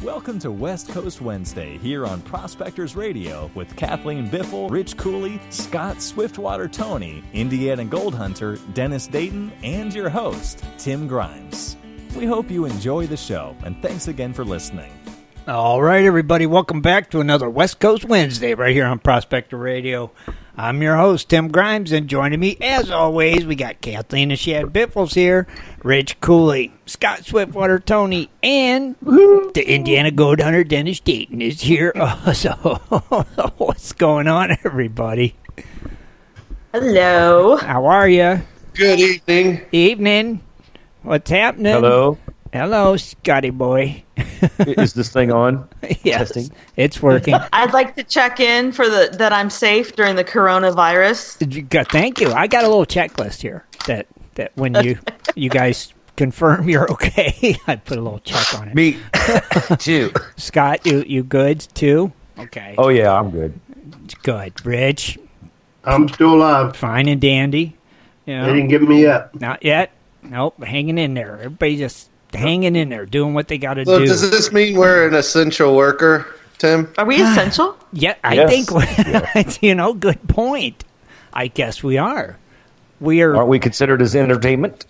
Welcome to West Coast Wednesday here on Prospectors Radio with Kathleen Biffle, Rich Cooley, Scott Swiftwater Toney, Indiana Gold Hunter, Dennis Dayton, and your host, Tim Grimes. We hope you enjoy the show, and thanks again for listening. All right, everybody, welcome back to another West Coast Wednesday right here on Prospector Radio. I'm your host, Tim Grimes, and joining me, as always, we got Kathleen and Shad Biffles here, Rich Cooley, Scott Swiftwater Toney, and the Indiana Gold Hunter, Dennis Dayton, is here also. What's going on, everybody? Hello. How are you? Good evening. Evening. What's happening? Hello. Hello, Scotty boy. Is this thing on? Yes, Testing? it's working. I'd like to check in for that I'm safe during the coronavirus. Thank you. I got a little checklist here that when you guys confirm you're okay, I put a little check on it. Me too. Scott, you good too? Okay. Oh yeah, I'm good. Good. Rich, I'm still alive. fine and dandy. You know, They didn't give me up. not yet. Nope. Hanging in there. Everybody just hanging in there, doing what they got to So do. does this mean we're an essential worker, Tim? Are we essential? Yeah, I Yes. think. Good point. I guess we are. We are. Aren't we considered as entertainment?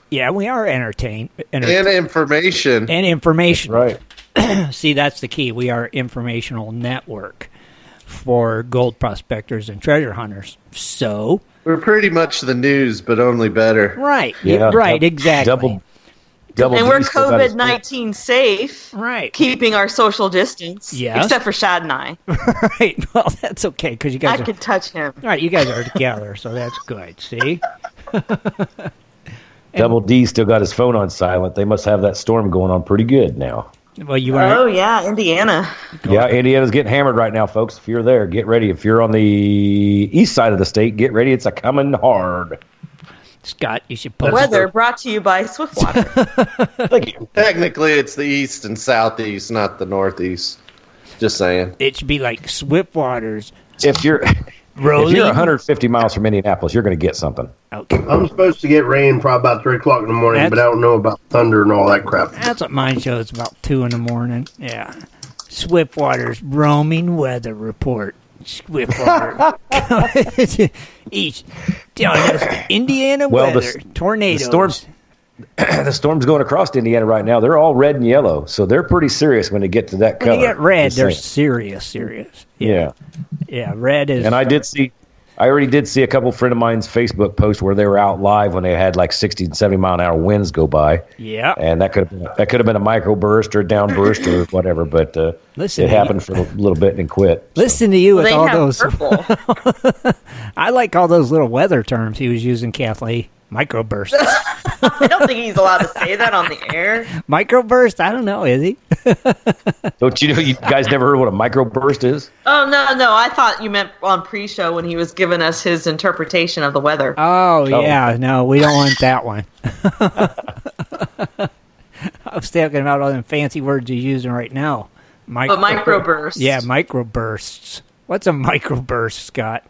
Yeah, we are entertained. And information. And information. Right. See, that's the key. We are informational network for gold prospectors and treasure hunters. So, We're pretty much the news, but only better. right, Yeah. right, exactly. Double. And we're D still got his- COVID-19 safe, Right, keeping our social distance. Yes. Except for Shad and I. right. Well, that's okay because you guys I are could touch him. right. You guys are together, so that's good. See, Double D still got his phone on silent. They must have that storm going on pretty good now. well, you want Oh, yeah, Indiana. Yeah, Indiana's getting hammered right now, folks. If you're there, get ready. If you're on the east side of the state, get ready. It's a coming hard. Scott? You should post. Weather brought to you by Swiftwater. Thank you. Technically, it's the east and southeast, not the northeast. Just saying. It should be like Swiftwater's If you're rolling. 150 miles from Indianapolis, you're going to get something. Okay. I'm supposed to get rain probably about 3 o'clock in the morning, but I don't know about thunder and all that crap. That's what mine shows about 2 a.m. Yeah. Swiftwater's roaming weather report. Swiftwater. Each telling us the Indiana Well, weather. Tornadoes. The storm's going across Indiana right now. They're all red and yellow, so they're pretty serious when they get to that color. When you get red, Just they're saying. serious. Yeah. Yeah, red is. And I already did see a couple friend of mine's Facebook posts where they were out live when they had like 60 and 70 mile an hour winds go by. Yeah. And that could have been a microburst or a downburst or whatever, but Listen, it happened for a little bit and quit. Listen to you with They all have those. purple. I like all those little weather terms he was using, Kathleen. Microbursts. I don't think he's allowed to say that on the air. Microburst? I don't know, is he? Don't you know you guys never heard what a microburst is? Oh, no. I thought you meant on pre-show when he was giving us his interpretation of the weather. Oh, yeah. No, we don't want that one. I was thinking about all them fancy words you're using right now. But microbursts. Yeah, microbursts. What's a microburst, Scott?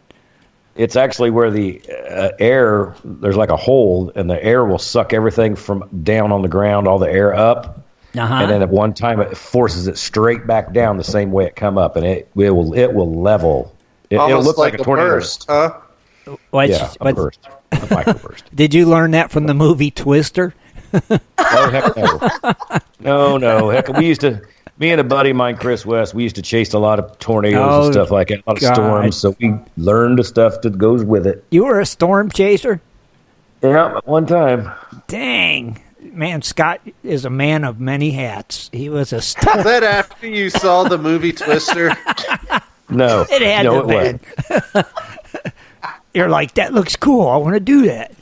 It's actually where the air, there's like a hole, and the air will suck everything from down on the ground, all the air up. Uh-huh. And then at one time it forces it straight back down the same way it come up, and it will level. It'll Almost look like a tornado. burst, huh? Yeah, a burst, a microburst. Did you learn that from the movie Twister? Oh heck no, no. Heck, me and a buddy of mine, Chris West, we used to chase a lot of tornadoes and stuff like that, a lot of God. storms. So we learned the stuff that goes with it. You were a storm chaser? Yeah, at one time. Dang. Man, Scott is a man of many hats. He was a storm. Is that after you saw the movie Twister? No, It had no, to it be. wasn't. You're like, that looks cool. I want to do that.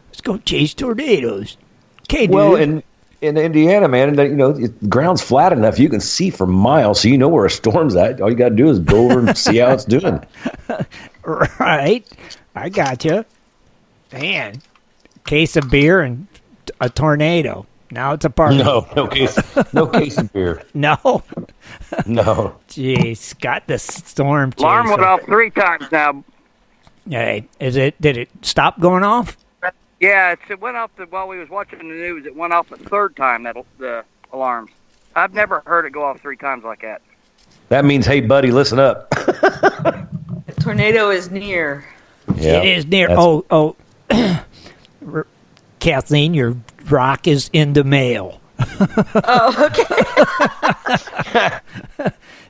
Let's go chase tornadoes. Okay, dude. Well, in Indiana, man, the ground's flat enough you can see for miles, so you know where a storm's at. All you got to do is go over and see how it's doing. Right. I gotcha. Man. Case of beer and a tornado. Now it's a party. No case of beer. No? No. Jeez, got the storm chaser. Alarm went off 3 times now. Hey, did it stop going off? Yeah, it went off while we was watching the news. It went off the third time, the alarms. I've never heard it go off 3 times like that. That means, hey, buddy, listen up. A tornado is near. Yeah, it is near. Oh. Kathleen, your rock is in the mail. Oh, okay.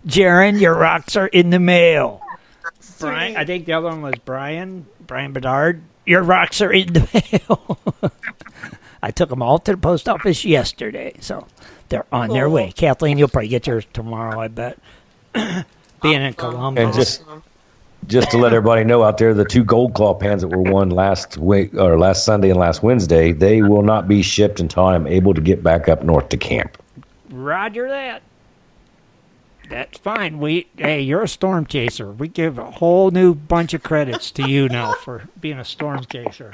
Jaron, your rocks are in the mail. Brian, I think the other one was Brian Bedard. Your rocks are in the mail. I took them all to the post office yesterday, so they're on their way. Kathleen, you'll probably get yours tomorrow, I bet. Being in Columbus. And just to let everybody know out there, the 2 Gold Claw pans that were won last Sunday and last Wednesday, they will not be shipped until I'm able to get back up north to camp. Roger that. That's fine. Hey, you're a storm chaser. We give a whole new bunch of credits to you now for being a storm chaser.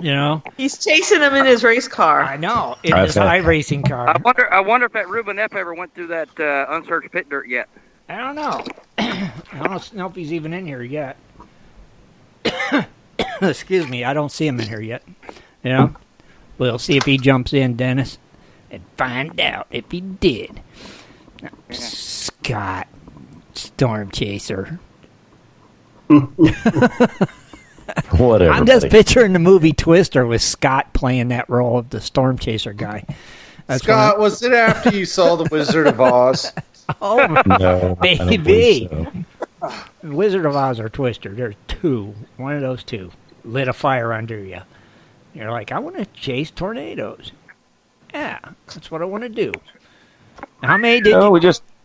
You know, he's chasing him in his race car. I know, in his iRacing car. I wonder if that Ruben F ever went through that unsearched pit dirt yet. I don't know. I don't know if he's even in here yet. Excuse me, I don't see him in here yet. You know, we'll see if he jumps in, Dennis, and find out if he did. Scott, storm chaser. Whatever. I'm just picturing the movie Twister with Scott playing that role of the storm chaser guy. Scott, was it after you saw The Wizard of Oz? Oh, no, baby. So. Wizard of Oz or Twister. There's 2. One of those 2 lit a fire under you. You're like, I want to chase tornadoes. Yeah, that's what I want to do. How many did you...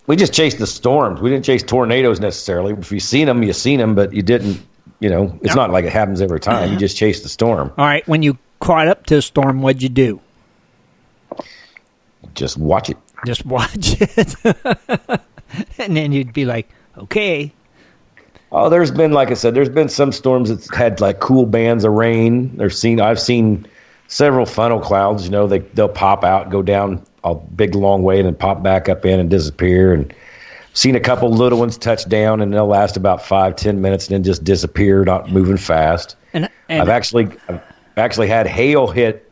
we just chased the storms. We didn't chase tornadoes necessarily. If you seen them, you seen them, but you didn't. You know, it's not like it happens every time. You just chase the storm. All right, when you caught up to a storm, what'd you do? Just watch it. Just watch it. And then you'd be like, okay. Oh, there's been, like I said, there's been some storms that had like cool bands of rain. I've seen several funnel clouds. You know, they'll pop out, go down a big long way, and then pop back up in and disappear. And seen a couple little ones touch down, and they'll last about 5-10 minutes, and then just disappear, not moving fast. And I've actually had hail hit.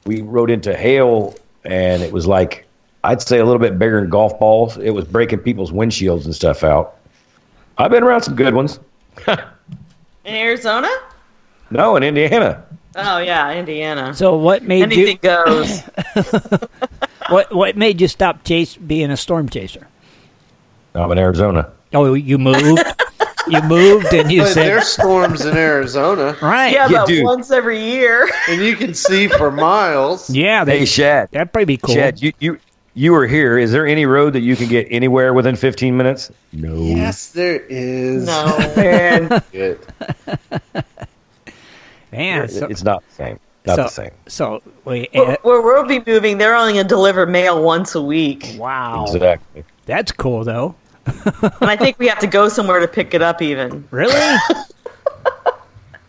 We rode into hail, and it was like, I'd say a little bit bigger than golf balls. It was breaking people's windshields and stuff out. I've been around some good ones. In Arizona? No, in Indiana. Oh yeah, Indiana. So what made anything goes? What made you stop being a storm chaser? I'm in Arizona. Oh, you moved. You moved, and you said there's storms in Arizona, right? Yeah, but once every year, and you can see for miles. Yeah, hey Shad, that'd probably be cool. Shad, you were here. Is there any road that you can get anywhere within 15 minutes? No. Yes, there is. No, man. Good. Man, it's not the same. Not the same. So where we'll be moving, they're only going to deliver mail once a week. Wow, exactly. That's cool though. And I think we have to go somewhere to pick it up. Even really?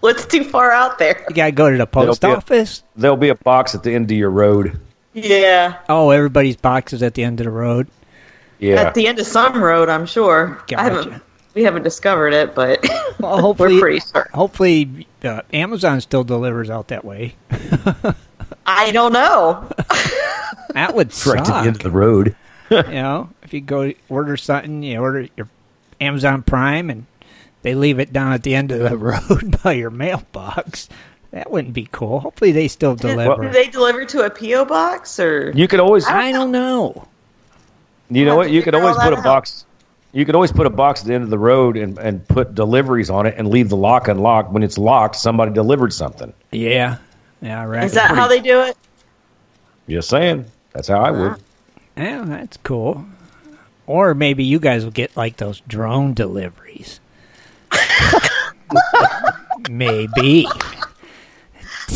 Well, it's too far out there. You gotta go to the post office. There'll be a box at the end of your road. Yeah. Oh, everybody's box is at the end of the road. Yeah. At the end of some road, I'm sure. Gotcha. We haven't discovered it, but well, hopefully, we're pretty sure. Hopefully, Amazon still delivers out that way. I don't know. That would suck. Right to the end of the road. You know, if you go order something, you order your Amazon Prime, and they leave it down at the end of the road by your mailbox. That wouldn't be cool. Hopefully, they still deliver. Do they deliver to a P.O. box, or you could always? I don't know. You know what? You could always put a box. You could always put a box at the end of the road and put deliveries on it and leave the lock unlocked. When it's locked, somebody delivered something. Yeah. Yeah, right. Is that how they do it? Just saying. That's how I would. Yeah, that's cool. Or maybe you guys will get like those drone deliveries. Maybe.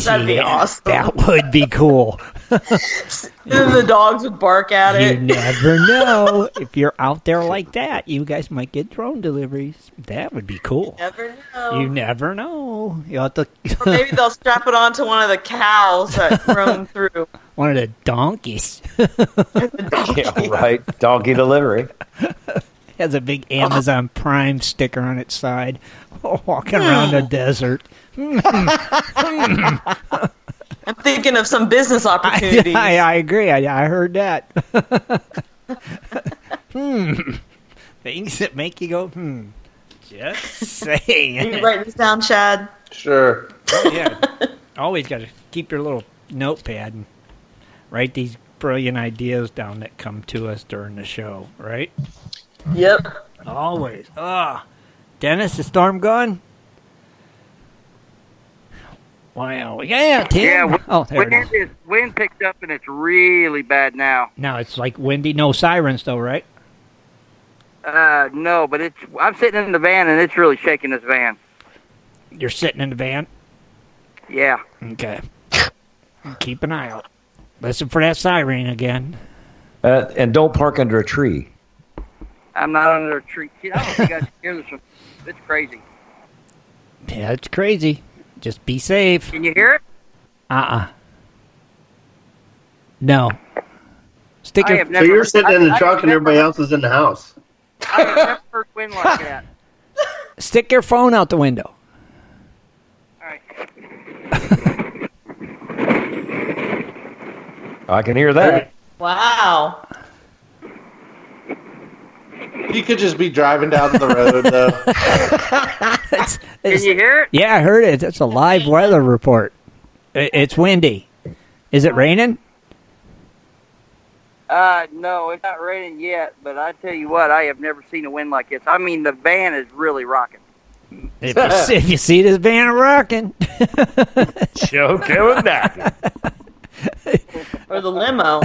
That'd be awesome. That would be cool. Then the dogs would bark at it. You never know. If you're out there like that, you guys might get drone deliveries. That would be cool. You never know. You never know. You have to Or maybe they'll strap it onto one of the cows that roam through. One of the donkeys. Yeah, right. Donkey delivery. Has a big Amazon Prime sticker on its side, walking around the desert. I'm thinking of some business opportunities. I agree. I heard that. Things that make you go, Just saying. Are you writing this down, Shad? Sure. Oh, yeah. Always got to keep your little notepad and write these brilliant ideas down that come to us during the show, right? Yep. Always. Dennis, the storm gone? Wow. Yeah, Tim. Yeah, there it is. Wind picked up and it's really bad now. Now it's like windy. No sirens, though, right? No, but I'm sitting in the van and it's really shaking this van. You're sitting in the van? Yeah. Okay. Keep an eye out. Listen for that siren again. And don't park under a tree. I'm not under a tree. I don't know if you guys can hear this one. It's crazy. Yeah, it's crazy. Just be safe. Can you hear it? No. So you're sitting in the truck and everybody else is in the house. I have never heard wind like that. Stick your phone out the window. All right. I can hear that. Wow. You could just be driving down the road, though. Can you hear it? Yeah, I heard it. It's a live weather report. It's windy. Is it raining? No, it's not raining yet, but I tell you what, I have never seen a wind like this. I mean, the van is really rocking. If you see this van rocking. Show coming back. Or the limo.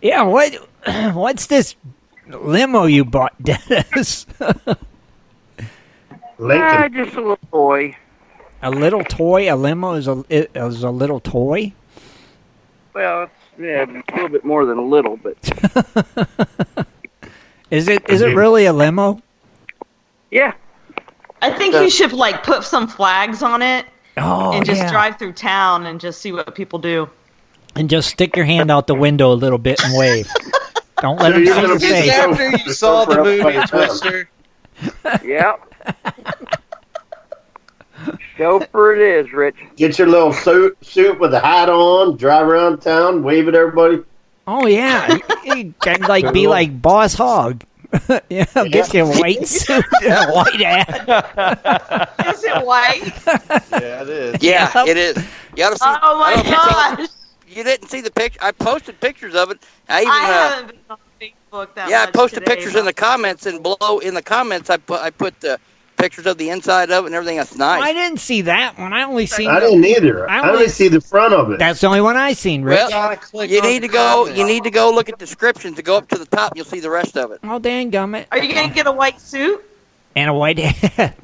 Yeah, what's this limo you bought, Dennis? Lincoln. Just a little toy. A little toy? A limo is a little toy? Well, yeah, a little bit more than a little, but Is it really a limo? yeah. I think you should put some flags on it and just yeah. drive through town and just see what people do. And just stick your hand out the window a little bit and wave. Don't let them see your Just face. after you saw the movie Twister. Yep. Chauffeur it is, Rich. Get your little suit with a hat on, drive around town, wave at everybody. Oh, yeah. You can be like Boss Hog. Get your white suit and a white hat. Is it white? Yeah, it is. Yeah, it is. You ought to see. Oh my gosh! You didn't see the picture. I posted pictures of it. I haven't been on Facebook that much I posted today, pictures in the comments, and below in the comments, I put the pictures of the inside of it and everything. That's nice. I didn't see that one. I only seen. I didn't either. I only see the front of it. That's the only one I seen, Rich. Well, you need to go. You need to go look at descriptions to go up to the top. You'll see the rest of it. Oh, dang gummit. Are you going to get a white suit? And a white hat.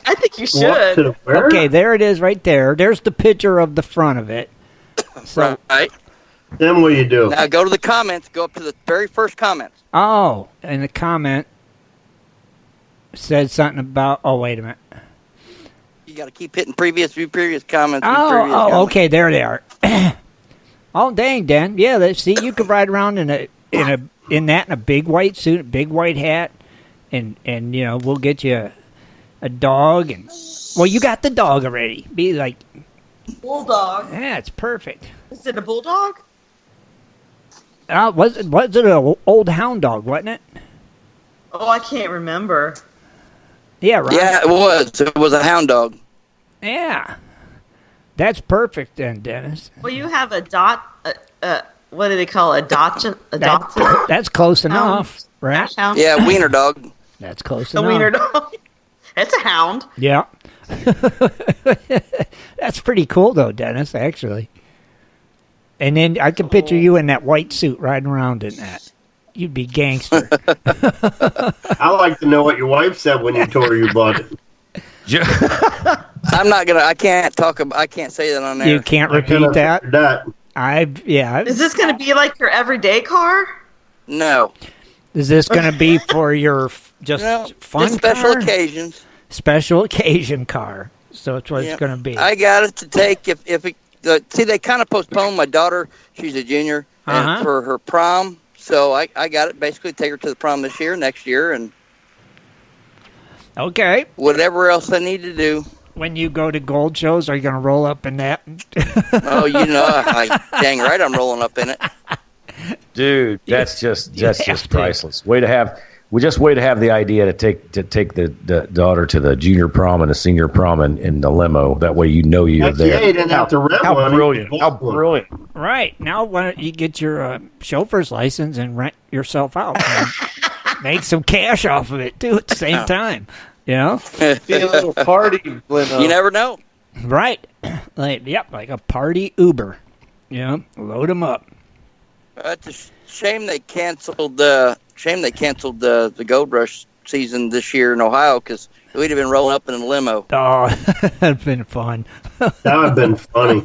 I think you should. Okay, there it is right there. There's the picture of the front of it. So, right. Then what do you do? Now go to the comments. Go up to the very first comments. Oh, and the comment said something about... Oh, wait a minute. You got to keep hitting previous comments. Oh, okay, there they are. Oh, dang, Dan. Yeah, see, you could ride around in a big white suit, a big white hat, and we'll get you a dog. And well, you got the dog already. Be like bulldog. Yeah, it's perfect. Is it a bulldog? Was it an old hound dog? Wasn't it? Oh, I can't remember. Yeah, right. Yeah, it was. It was a hound dog. Yeah, that's perfect then, Dennis. Well, you have a what do they call it? Adoption? That's close enough, right? Hound? Yeah, wiener dog. That's close A enough. wiener dog. It's a hound. Yeah. That's pretty cool, though, Dennis, actually. And then I can picture you in that white suit riding around in that. You'd be gangster. I like to know what your wife said when you told her you bought it. I'm not gonna. I can't say that on there. You can't repeat that? That. Is this going to be like your everyday car? No. Is this going to be for your fun just special car? Occasions. Special occasion car. So that's what it's going to be. I got it to take see, they kind of postponed my daughter. She's a junior and for her prom. So I got it. Basically, take her to the prom this year, next year, and Okay. whatever else I need to do. When you go to gold shows, are you going to roll up in that? Oh, dang right, I'm rolling up in it. Dude, that's just priceless. Way to have the idea to take the daughter to the junior prom and the senior prom in the limo. That way you're there. Yeah, you didn't have to rent How one. brilliant! How brilliant! Right. Now, why don't you get your chauffeur's license and rent yourself out? And make some cash off of it, too, at the same time. You know? Be a little party limo. You never know. Right. Like a party Uber. Yeah. Load them up. It's a shame they canceled the Gold Rush season this year in Ohio, because we'd have been rolling up in a limo. Oh, that'd been fun. That would have been funny.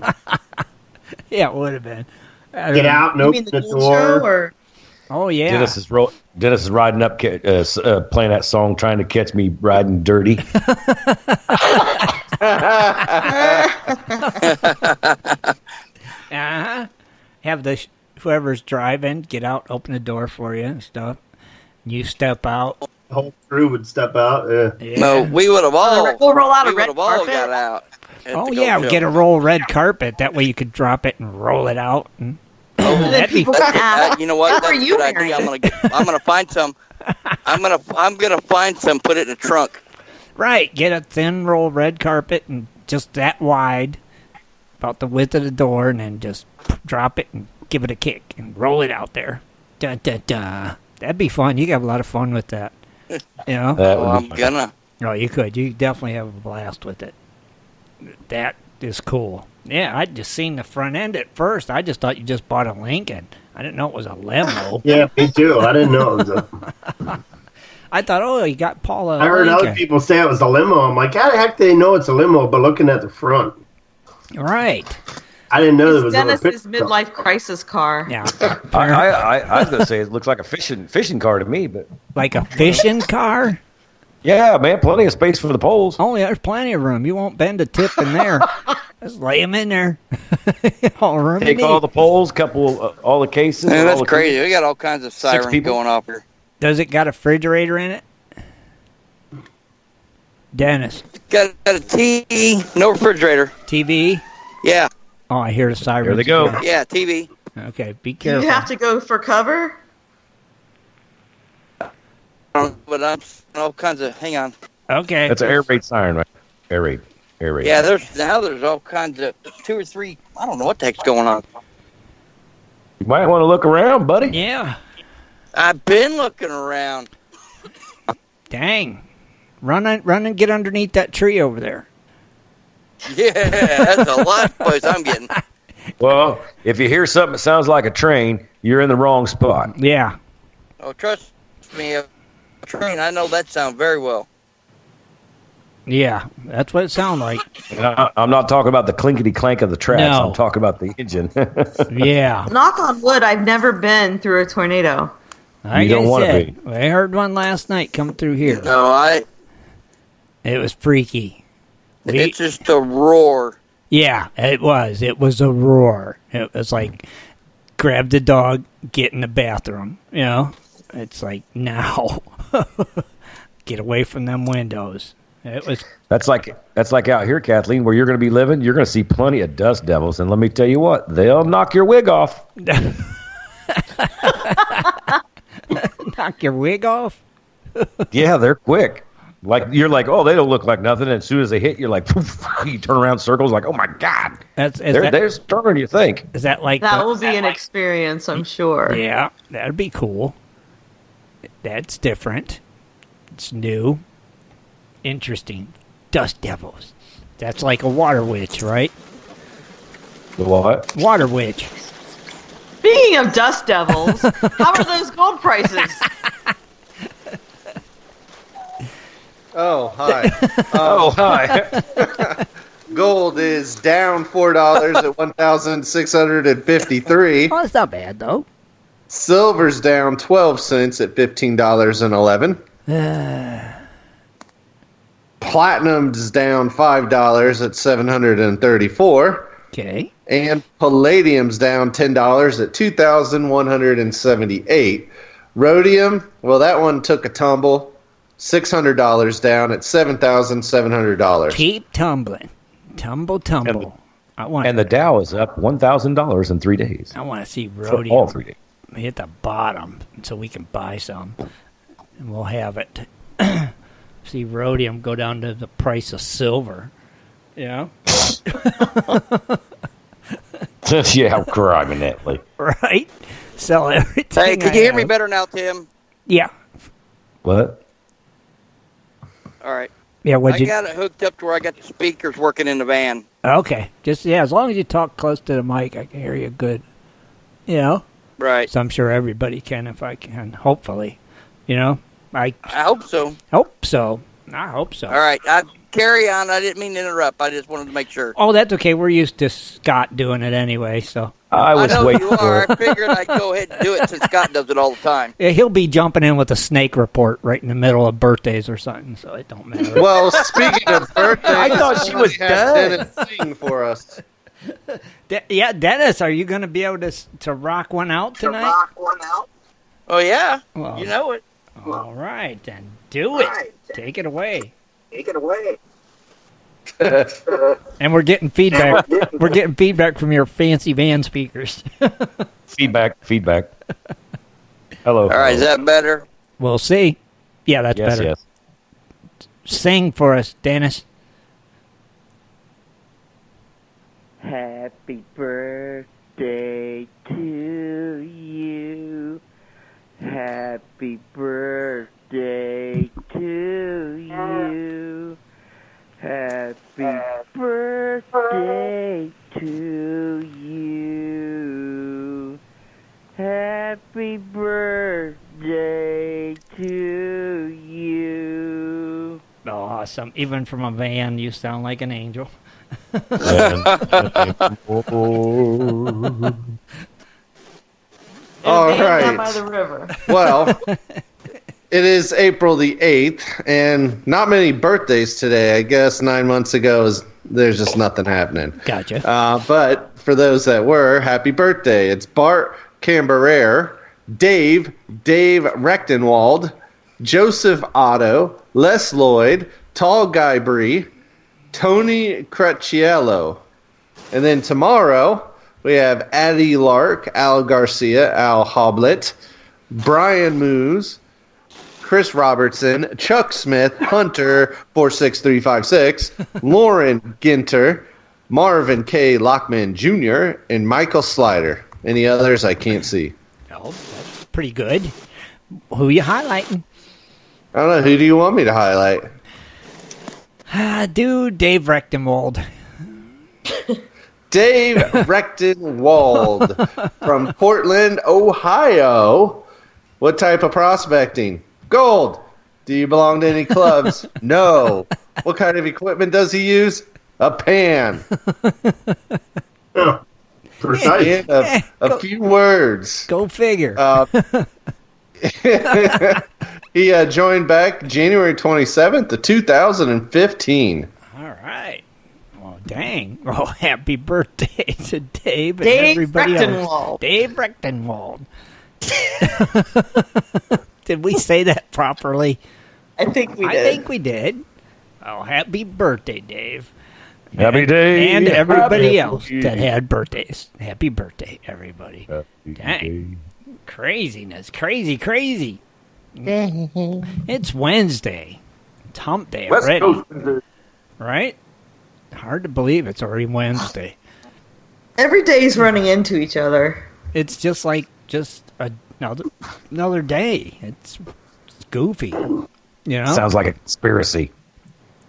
Yeah, it would have been. Get out and open the door. Oh yeah. Dennis is riding up, playing that song, trying to catch me riding dirty. Have whoever's driving get out, open the door for you and stuff. You step out. The whole crew would step out. Yeah. No, we would have all. We'll roll out a we red would have all carpet. got out. Oh yeah, get a roll red carpet. That way you could drop it and roll it out. And, that'd be people can ask, you know what? "What are That's a you good idea. I'm gonna find some. I'm gonna find some. Put it in the trunk. right. Get a thin roll red carpet and just that wide, about the width of the door, and then just drop it and give it a kick and roll it out there. Dun, dun, dun. That'd be fun. You could have a lot of fun with that. You know? I'm gonna. Oh, you could. You definitely have a blast with it. That is cool. Yeah, I'd just seen the front end at first. I just thought you just bought a Lincoln. I didn't know it was a limo. Yeah, me too. I didn't know it was a... I thought, oh, you got Paula. I heard Lincoln. other people say it was a limo. I'm like, how the heck do they know it's a limo? But looking at the front, Right. I didn't know there was Dennis's midlife crisis car. Yeah. I was gonna say it looks like a fishing car to me, but Like a fishing car? yeah, man, plenty of space for the poles. Oh, yeah, there's plenty of room. You won't bend a tip in there. Just lay them in there. All room Take you all need. the poles, all the cases. Man, all that's the crazy. We got all kinds of sirens people. going off here. Does it got a refrigerator in it? Dennis. Got a TV, no refrigerator. TV? Yeah, Oh, I hear the sirens. Here they go. again. yeah, TV. Okay, be Do careful. you have to go for cover? But I'm all kinds of. Hang on. Okay. That's an air raid siren, right? Air raid. Yeah, there's all kinds of 2 or 3. I don't know what the heck's going on. You might want to look around, buddy. Yeah. I've been looking around. Dang. Run and get underneath that tree over there. Yeah, that's a lot of place I'm getting. Well, if you hear something that sounds like a train, you're in the wrong spot. Yeah. Oh, trust me, a train. I know that sound very well. Yeah. That's what it sounds like. And I'm not talking about the clinkety clank of the tracks. No. I'm talking about the engine. Yeah. Knock on wood, I've never been through a tornado. Like don't I wanna said, I heard one last night come through here. No, It was freaky. it's just a roar. Yeah, it was. It was a roar. It was like, grab the dog, get in the bathroom. You know? It's like, now. Get away from them windows. It was. That's like out here, Kathleen, where you're going to be living. You're going to see plenty of dust devils, and let me tell you what, they'll knock your wig off. Knock your wig off? Yeah, they're quick. Like you're like, oh, they don't look like nothing. And as soon as they hit, you're like, you turn around circles, like, oh my god, they're stronger than you think. Is that like That will be an experience, I'm sure. Yeah, that'd be cool. That's different. It's new. Interesting. Dust devils. That's like a water witch, right? The what? Water witch. Speaking of dust devils, how are those gold prices? Oh, hi. Oh, hi. Gold is down $4 at 1,653. Oh, that's not bad though. Silver's down 12 cents at $15.11. Platinum's down $5 at $734. Okay. And palladium's down $10 at $2,178. Rhodium, well, that one took a tumble. $600 down at $7,700. Keep tumbling. Tumble. And the Dow is up $1,000 in 3 days. I want to see For rhodium all 3 days. hit the bottom so we can buy some, and we'll have it. See rhodium go down to the price of silver. Yeah. Yeah, criminally. Right? Sell everything. Hey, can you hear me better now, Tim? Yeah. What? All right. Yeah, I got it hooked up to where I got the speakers working in the van. Okay. Just, as long as you talk close to the mic, I can hear you good. You know? Right. So I'm sure everybody can if I can, hopefully. You know? I hope so. Hope so. I hope so. All right. Carry on. I didn't mean to interrupt. I just wanted to make sure. Oh, that's okay. We're used to Scott doing it anyway, so. I know waiting you are. I figured I'd go ahead and do it since Scott does it all the time. Yeah, he'll be jumping in with a snake report right in the middle of birthdays or something, so it don't matter. Well, speaking of birthdays, I thought she was dead. Dennis sing for us. Yeah, Dennis, are you going to be able to rock one out tonight? Oh, yeah. Well, You know it. All right, then. Do it. Take it away. And we're getting feedback. We're getting feedback from your fancy van speakers. Feedback. Hello. All right. Is that better? We'll see. Yeah, that's Yes, better. yes. Sing for us, Dennis. Happy birthday to you. Happy birthday to you. Happy birthday to you. Happy birthday to you. Oh, awesome. Even from a van, you sound like an angel. All Down right. by the river. Well, it is April the 8th, and not many birthdays today. I guess 9 months ago, there's just nothing happening. Gotcha. But for those that were, happy birthday. It's Bart Camberer, Dave Rechtenwald, Joseph Otto, Les Lloyd, Tall Guy Bree, Tony Cracciello. And then tomorrow, we have Addie Lark, Al Garcia, Al Hoblet, Brian Moose, Chris Robertson, Chuck Smith, Hunter 46356, Lauren Ginter, Marvin K. Lockman Jr., and Michael Slider. Any others I can't see. Oh, that's pretty good. Who you highlighting? I don't know. Who do you want me to highlight? Dude, Dave Rechtenwald. Dave Rechtenwald from Portland, Ohio. What type of prospecting? Gold. Do you belong to any clubs? No. What kind of equipment does he use? A pan. Yeah. Precise. And a few words. Go figure. He joined back January 27th of 2015. All right. Well, dang. Oh, happy birthday to Dave and Dave everybody else. Rechtenwald. Dave Rechtenwald. Did we say that properly? I think we did. I think we did. Oh, happy birthday, Dave. Happy day. And everybody Happy else day. that had birthdays. Happy birthday, everybody. Happy Dang. day. Craziness. Crazy. It's Wednesday. It's hump day West already. Coast. Right? Hard to believe it's already Wednesday. Every day's running into each other. It's just like another day. It's goofy. You know? Sounds like a conspiracy.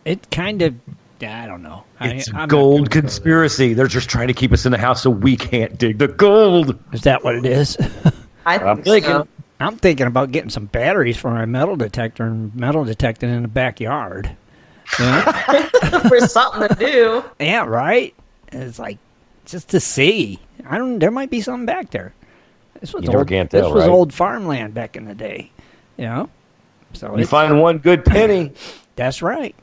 It kind of, I don't know. It's I'm a not gold gonna go conspiracy. They're just trying to keep us in the house so we can't dig the gold. there. Is that what it is? I think so. I'm thinking about getting some batteries for my metal detector and metal detecting in the backyard. Yeah, For something to do. yeah, right. It's like just to see. There might be something back there. This was You never old. can tell, This was right? old farmland back in the day. You know. So You find one good penny. that's right.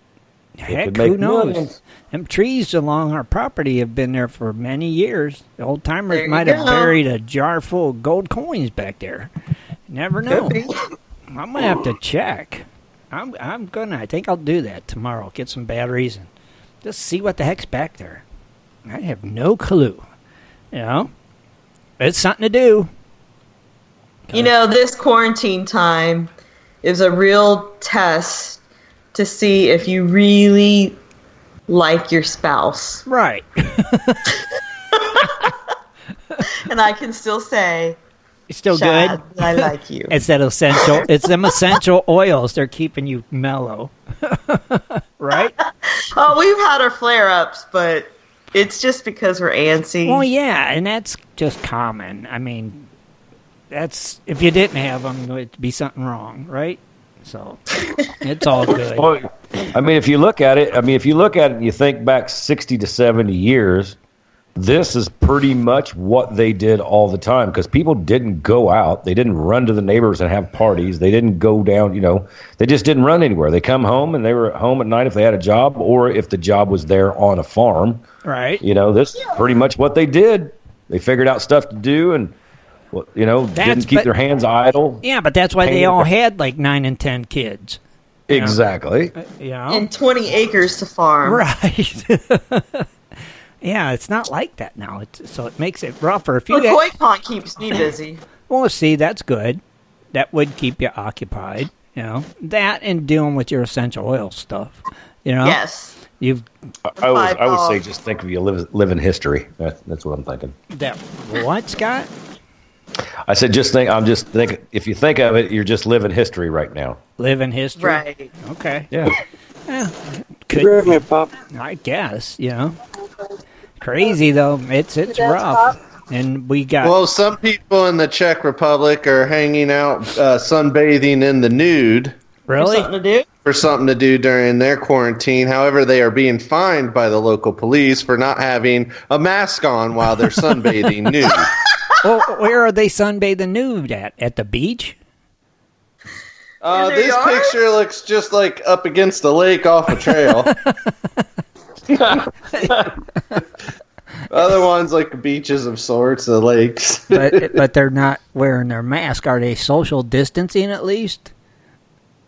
Heck, who knows? Them trees along our property have been there for many years. The old timers might have buried a jar full of gold coins back there. Never know. I'm gonna have to check. I think I'll do that tomorrow. Get some batteries and just see what the heck's back there. I have no clue. You know, it's something to do. You know, this quarantine time is a real test to see if you really like your spouse. Right. And I can still say, it's still Shad, good. I like you. It's that essential. It's them essential oils. They're keeping you mellow. Right? Oh, we've had our flare-ups, but it's just because we're antsy. Well, yeah, and that's just common. I mean, that's if you didn't have them, it'd be something wrong, right? So it's all good. Well, I mean, if you look at it, and you think back 60 to 70 years, this is pretty much what they did all the time because people didn't go out. They didn't run to the neighbors and have parties. They didn't go down, they just didn't run anywhere. They come home and they were at home at night if they had a job or if the job was there on a farm. Right. This is pretty much what they did. They figured out stuff to do and, didn't keep their hands idle. Yeah, but that's why they all had like 9 and 10 kids. Exactly. And 20 acres to farm. Right. Yeah, it's not like that now. So it makes it rougher. If you koi pond keeps me busy. Well, see, that's good. That would keep you occupied. That and dealing with your essential oil stuff. Yes. I would say just think of you live in history. That's what I'm thinking. That what, Scott? I said I'm just thinking. If you think of it, you're just living history right now. Living history. Right. Okay. Yeah. Could me, Pop. I guess. Crazy though. It's rough. And we got. Well, some people in the Czech Republic are hanging out, sunbathing in the nude. Really? For something to do during their quarantine. However, they are being fined by the local police for not having a mask on while they're sunbathing nude. Well, where are they sunbathing nude at? At the beach? This picture looks just like up against the lake off a trail. Other ones like beaches of sorts, the lakes. but they're not wearing their mask. Are they social distancing at least?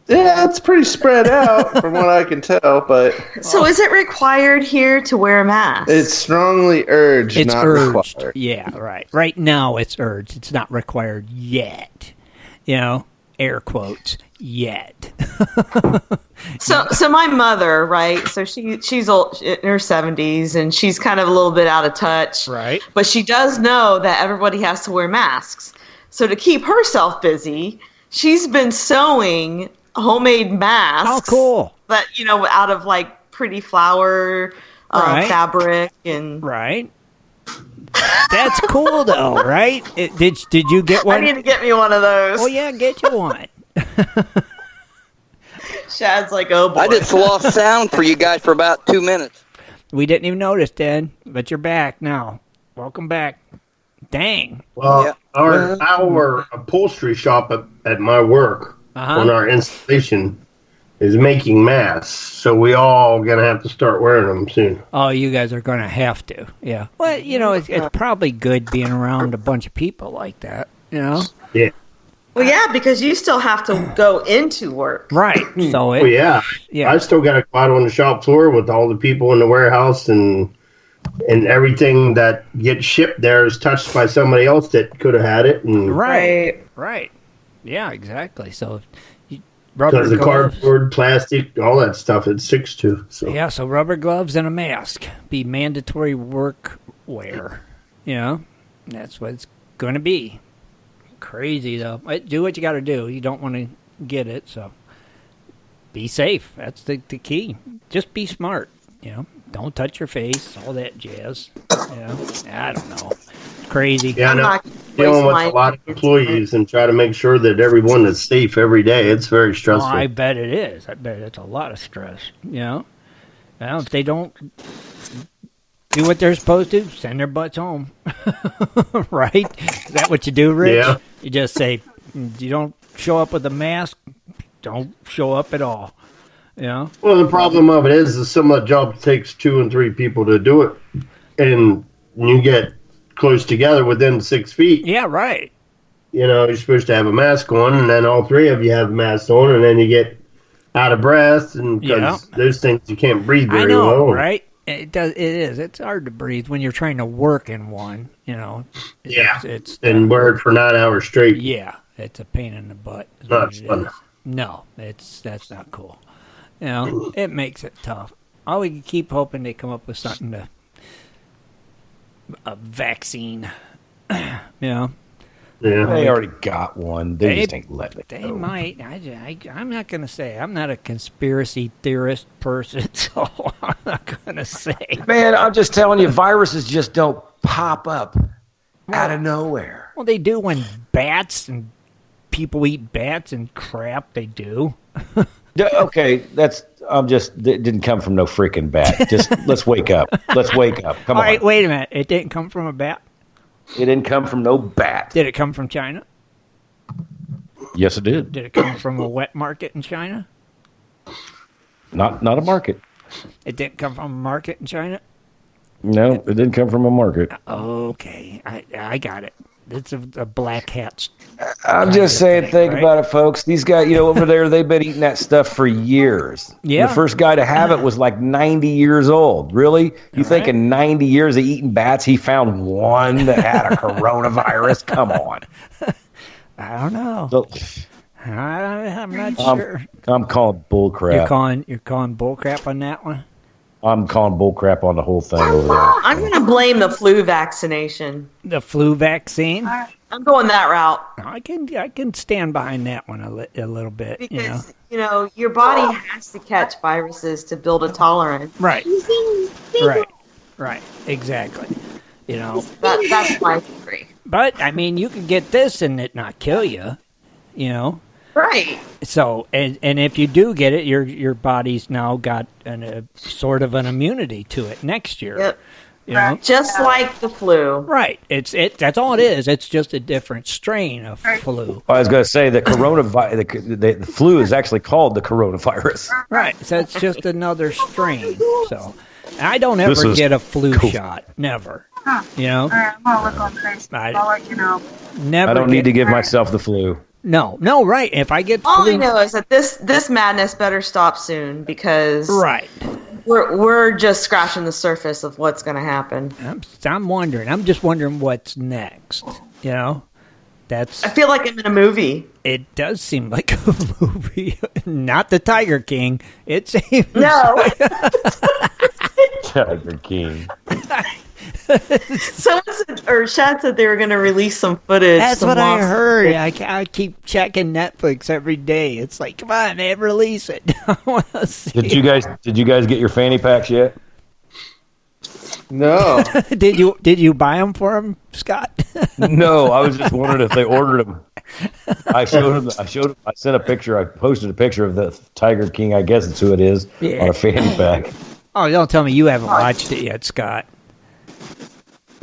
Yeah, it's pretty spread out from what I can tell, but... So is it required here to wear a mask? It's strongly urged, it's not urged. required. Yeah, right. Right now it's urged. It's not required yet. Air quotes, yet. So my mother, right, so she's old, in her 70s, and she's kind of a little bit out of touch. Right. But she does know that everybody has to wear masks. So to keep herself busy, she's been sewing homemade masks. Oh, cool. But, out of, like, pretty flower fabric. And right. That's cool, though, right? Did you get one? I need to get me one of those. Oh, yeah, get you one. Shad's like, oh, boy. I just lost sound for you guys for about 2 minutes. We didn't even notice, Dad, but you're back now. Welcome back. Dang. Well, our upholstery shop at my work on our installation is making masks, so we all going to have to start wearing them soon. Oh, you guys are going to have to, yeah. Well, it's probably good being around a bunch of people like that, Yeah. Well, yeah, because you still have to go into work. Right. So yeah. I still got to go out on the shop floor with all the people in the warehouse and everything that gets shipped there is touched by somebody else that could have had it. And Right. Yeah, exactly. So rubber because the gloves. cardboard, plastic, all that stuff it sticks to. So. Yeah, so rubber gloves and a mask be mandatory work wear. That's what it's going to be. Crazy, though. Do what you got to do. You don't want to get it, so be safe. That's the key. Just be smart, Don't touch your face, all that jazz. I don't know. Crazy. Yeah, I'm not dealing with a lot of employees and try to make sure that everyone is safe every day. It's very stressful. I bet it is. I bet it's a lot of stress, Well, if they don't do what they're supposed to, send their butts home. Right? Is that what you do, Rich? Yeah. You just say, you don't show up with a mask, don't show up at all. know? Well, the problem of it is some of the jobs takes 2 and 3 people to do it, and you get close together within 6 feet. Yeah, right. You know, you're supposed to have a mask on, and then all 3 of you have masks on, and then you get out of breath, and because those things you can't breathe very well. I know, well. right? It does. It is. It's hard to breathe when you're trying to work in one. You know. It's and work for 9 hours straight. Yeah, it's a pain in the butt. Not fun. No, that's not cool. You know, it makes it tough. All we can keep hoping they come up with something a vaccine. You know. Yeah. They already got one. They just ain't letting it They go. might. I'm not going to say. I'm not a conspiracy theorist person, so I'm not going to say. Man, I'm just telling you, viruses just don't pop up out of nowhere. Well, they do when bats and people eat bats and crap. They do. Okay, it didn't come from no freaking bat. Just let's wake up. Let's wake up. Come All on. right, wait a minute. It didn't come from a bat? It didn't come from no bat. Did it come from China? Yes, it did. Did it come from a wet market in China? Not a market. It didn't come from a market in China? No, it didn't come from a market. Okay, I got it. It's a black hat. I'm just saying, think about it, folks. These guys, over there, they've been eating that stuff for years. Yeah. The first guy to have it was like 90 years old. Really? You think in 90 years of eating bats, he found one that had a coronavirus? Come on. I don't know. So, I'm not sure. I'm calling bullcrap. You're calling bullcrap on that one? I'm calling bullcrap on the whole thing over there. I'm going to blame the flu vaccination. The flu vaccine? I'm going that route. I can stand behind that one a little bit. Because, your body has to catch viruses to build a tolerance. Right. Right. Exactly. That's my theory. But, I mean, you could get this and it not kill you, Right. So, and if you do get it, your body's now got a sort of an immunity to it next year. Yep. Just like the flu. Right. That's all it is. It's just a different strain of flu. I was going to say the the flu is actually called the coronavirus. Right. So it's just another strain. So I don't ever get a flu shot. Never. All right, I'm going to look on Facebook. I'll let you know. Never. I don't need to give myself the flu. No, right. If I get all flu, I know is that this madness better stop soon because we're just scratching the surface of what's going to happen. I'm wondering. I'm just wondering what's next. I feel like I'm in a movie. It does seem like a movie. Not the Tiger King. It seems no. Tiger King. Someone said, or Shad said they were going to release some footage. That's what I heard. I keep checking Netflix every day. It's like, come on, man, release it. I want to see. Did you guys get your fanny packs yet? No. Did you buy them for him, Scott? No, I was just wondering if they ordered them. I sent a picture. I posted a picture of the Tiger King. I guess it's who it is on a fanny pack. Oh, don't tell me you haven't watched it yet, Scott.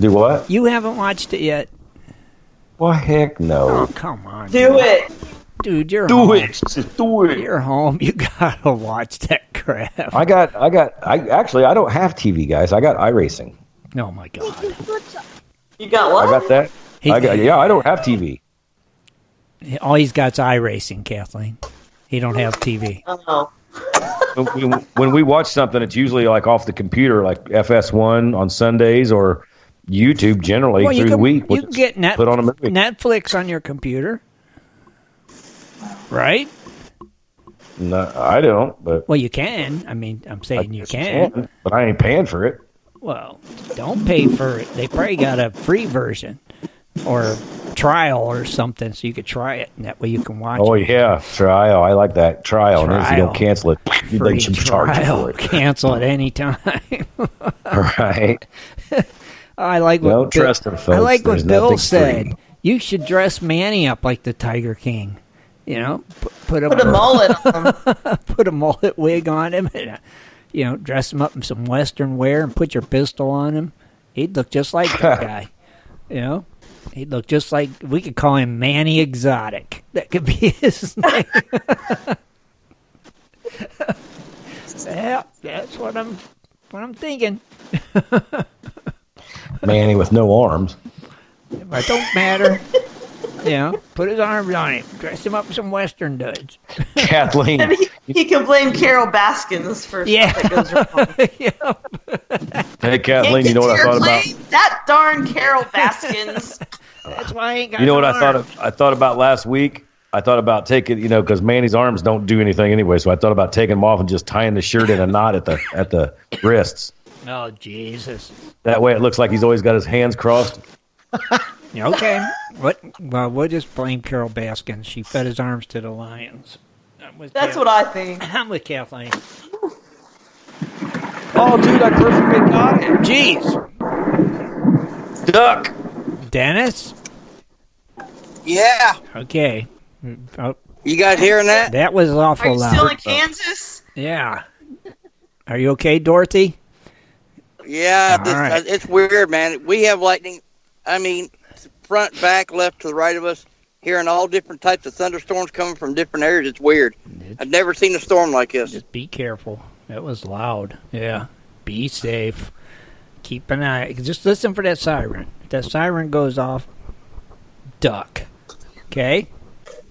Do what? You haven't watched it yet? Well, heck no. Oh, come on. Do it. Dude, you're do home. it. Just do it. You're home. You gotta watch that crap. I don't have TV, guys. I got iRacing. Oh my god. You got what? I got that. I don't have TV. All he's got's iRacing, Kathleen. He don't have TV. Oh. When we watch something, it's usually like off the computer, like FS1 on Sundays or YouTube generally through the week. You can get put on a movie. Netflix on your computer, right? No, I don't. But well, you can. I mean, I'm saying you can. But I ain't paying for it. Well, don't pay for it. They probably got a free version or trial or something, so you could try it, and that way you can watch it. Oh, yeah, trial. I like that. Trial. And if you don't cancel it, they should charge you for it. Cancel at any time. Right. I like what don't trust them, folks. I like what There's Bill said. free. You should dress Manny up like the Tiger King. Put a mullet on him. Put a mullet wig on him. And, dress him up in some Western wear and put your pistol on him. He'd look just like that guy. He'd look just like, we could call him Manny Exotic. That could be his name. Yeah, that's what I'm thinking. Manny with no arms. It don't matter. Put his arms on him. Dress him up in some Western duds. Kathleen. And he can blame Carol Baskins for stuff that goes wrong. Hey, Kathleen, you know what I thought about? That darn Carol Baskins. That's why I ain't got You know what arms. I thought about last week? I thought about taking, because Manny's arms don't do anything anyway, so I thought about taking them off and just tying the shirt in a knot at the wrists. Oh, Jesus. That way it looks like he's always got his hands crossed. Okay. Well, we'll just blame Carol Baskins. She fed his arms to the lions. That's what I think. I'm with Kathleen. Oh, dude, I perfectly got it. Jeez. Duck. Dennis? Yeah. Okay. Oh, You guys hearing that? that was Are awful you loud. still in Kansas? Yeah. Are you okay, Dorothy? Yeah, All right. it's weird, man. We have lightning. I mean, front, back, left to the right of us. Hearing all different types of thunderstorms coming from different areas. It's weird. I've never seen a storm like this. Just be careful. That was loud. Yeah. Be safe. Keep an eye. Just listen for that siren. If that siren goes off, duck. Okay?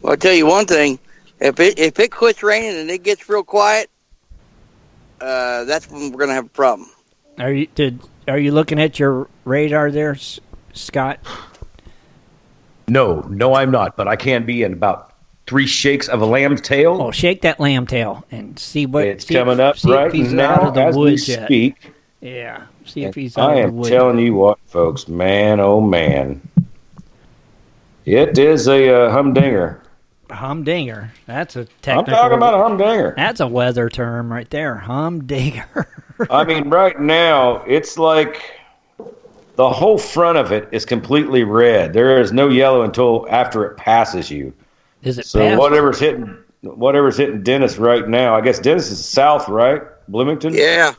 Well, I'll tell you one thing. If it quits raining and it gets real quiet, that's when we're going to have a problem. Are you looking at your radar there, Scott? No, I'm not, but I can be in about 3 shakes of a lamb's tail. Oh, shake that lamb tail and see what It's coming up right he's now out of the as we woods yet. speak. Yeah, see if he's out I of the am woods. telling you what, folks, man, oh man. It is a humdinger. Humdinger. That's a I'm technical. talking about a humdinger. That's a weather term right there. Humdinger. I mean, right now, it's like the whole front of it is completely red. There is no yellow until after it passes you. Is it So past? whatever's hitting Dennis right now, I guess Dennis is south, right? Bloomington? Yeah.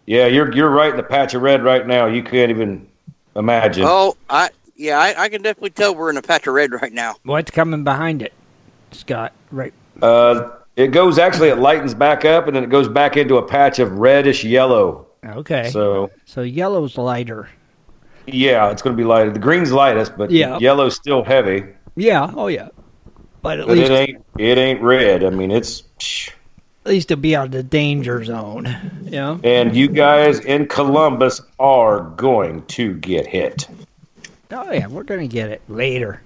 Yeah, you're right in the patch of red right now. You can't even imagine. Oh, I can definitely tell we're in a patch of red right now. What's coming behind it, Scott? Right. It goes it lightens back up, and then it goes back into a patch of reddish yellow. Okay. So yellow's lighter. yeah, it's going to be lighter. The green's lightest, but Yeah. yellow's still heavy. Yeah. Oh yeah. But at But least it ain't red. I mean, it's. at least to be out of the danger zone. Yeah. And you guys in Columbus are going to get hit. Oh yeah, we're gonna get it later.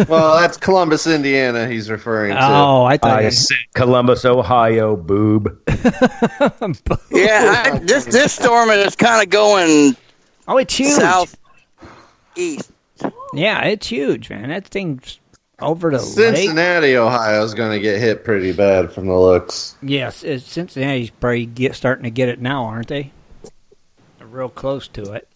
Well, that's Columbus, Indiana. He's referring to. Oh, I thought. I said Columbus, Ohio, boob. Yeah, this storm is kind of going Oh, it's huge. southeast. Yeah, it's huge, man. That thing's over the lake. Cincinnati, Ohio is going to get hit pretty bad from the looks. Yes, Cincinnati's probably starting to get it now, aren't they? They're real close to it.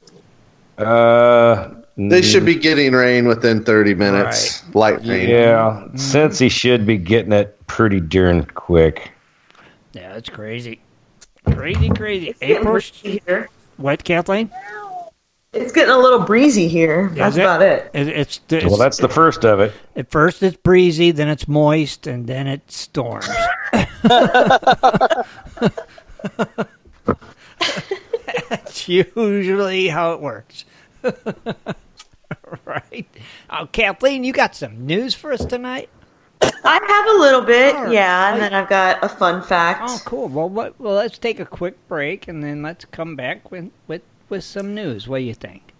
They should be getting rain within 30 minutes. Right. Light rain. Yeah, since he should be getting it pretty darn quick. Yeah, that's crazy. Crazy. April's... Here. What, Kathleen? It's getting a little breezy here. That's about it. It's Well, that's the first of it. At first it's breezy, then it's moist, and then it storms. That's usually how it works. Right. Oh, Kathleen, you got some news for us tonight? I have a little bit, All right. yeah, and then I've got a fun fact. Oh, cool. Well, let's take a quick break, and then let's come back with some news. What do you think?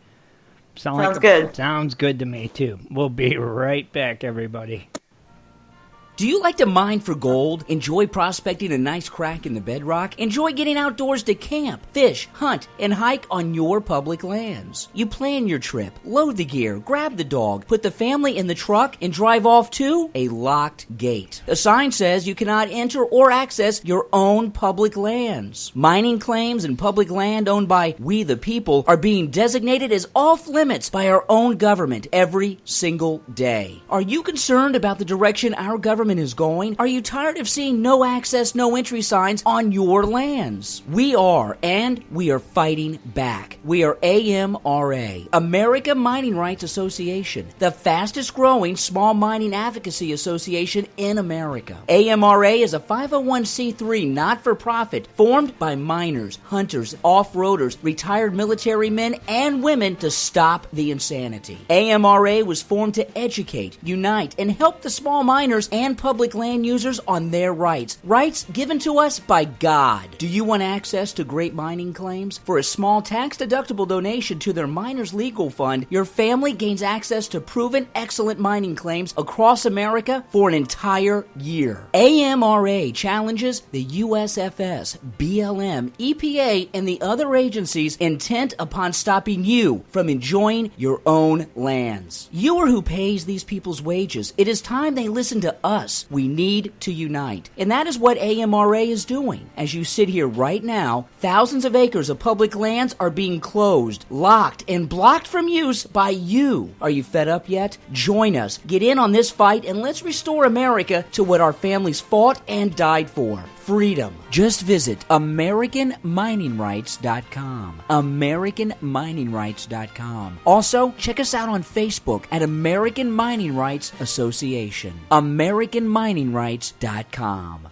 Sounds good. Sounds good to me, too. We'll be right back, everybody. Do you like to mine for gold? Enjoy prospecting a nice crack in the bedrock? Enjoy getting outdoors to camp, fish, hunt, and hike on your public lands? You plan your trip, load the gear, grab the dog, put the family in the truck, and drive off to a locked gate. A sign says you cannot enter or access your own public lands. Mining claims and public land owned by we the people are being designated as off limits by our own government every single day. Are you concerned about the direction our government government is going? Are you tired of seeing no access, no entry signs on your lands? We are, and we are fighting back. We are AMRA, America Mining Rights Association, the fastest growing small mining advocacy association in America. AMRA is a 501c3 not-for-profit formed by miners, hunters, off-roaders, retired military men, and women to stop the insanity. AMRA was formed to educate, unite, and help the small miners and public land users on their rights. Rights given to us by God. Do you want access to great mining claims? For a small tax-deductible donation to their Miners Legal Fund, your family gains access to proven excellent mining claims across America for an entire year. AMRA challenges the USFS, BLM, EPA, and the other agencies intent upon stopping you from enjoying your own lands. You are who pays these people's wages. It is time they listen to us. We need to unite. And that is what AMRA is doing. As you sit here right now, thousands of acres of public lands are being closed, locked, and blocked from use by you. Are you fed up yet? Join us. Get in on this fight and let's restore America to what our families fought and died for. Freedom. Just visit AmericanMiningRights.com. AmericanMiningRights.com. Also, check us out on Facebook at American Mining Rights Association. AmericanMiningRights.com.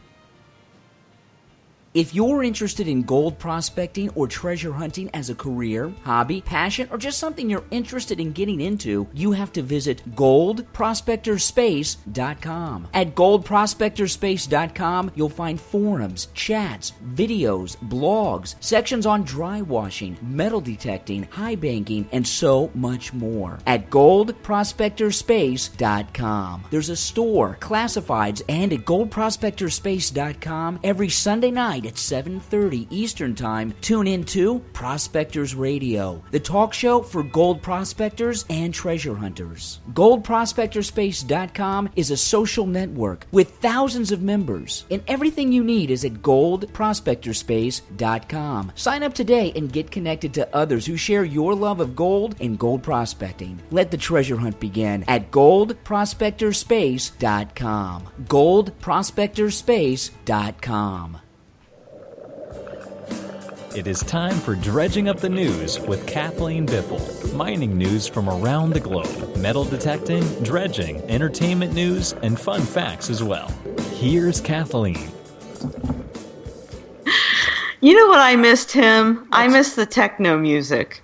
If you're interested in gold prospecting or treasure hunting as a career, hobby, passion, or just something you're interested in getting into, you have to visit goldprospectorspace.com. At goldprospectorspace.com, you'll find forums, chats, videos, blogs, sections on dry washing, metal detecting, high banking, and so much more. At goldprospectorspace.com. There's a store, classifieds, and at goldprospectorspace.com every Sunday night at 7:30 Eastern Time. Tune in to Prospectors Radio, the talk show for gold prospectors and treasure hunters. GoldProspectorspace.com is a social network with thousands of members, and everything you need is at GoldProspectorspace.com. Sign up today and get connected to others who share your love of gold and gold prospecting. Let the treasure hunt begin at GoldProspectorspace.com. GoldProspectorspace.com. It is time for Dredging Up the News with Kathleen Biffle. Mining news from around the globe, metal detecting, dredging, entertainment news, and fun facts as well. Here's Kathleen. You know what I missed, Tim? I missed the techno music.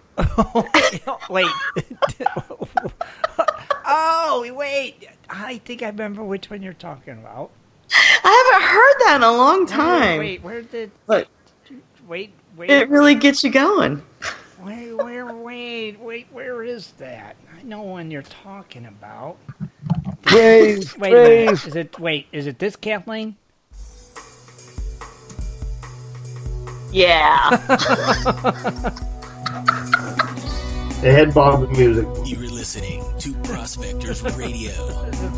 Wait. Oh, wait. I think I remember which one you're talking about. I haven't heard that in a long time. Wait, where did... Look. Wait. It really gets you going. Wait, where is that? I know one you're talking about. Wait a minute. Is it this, Kathleen? Yeah. They had bobbing music. You're listening to Prospectors Radio.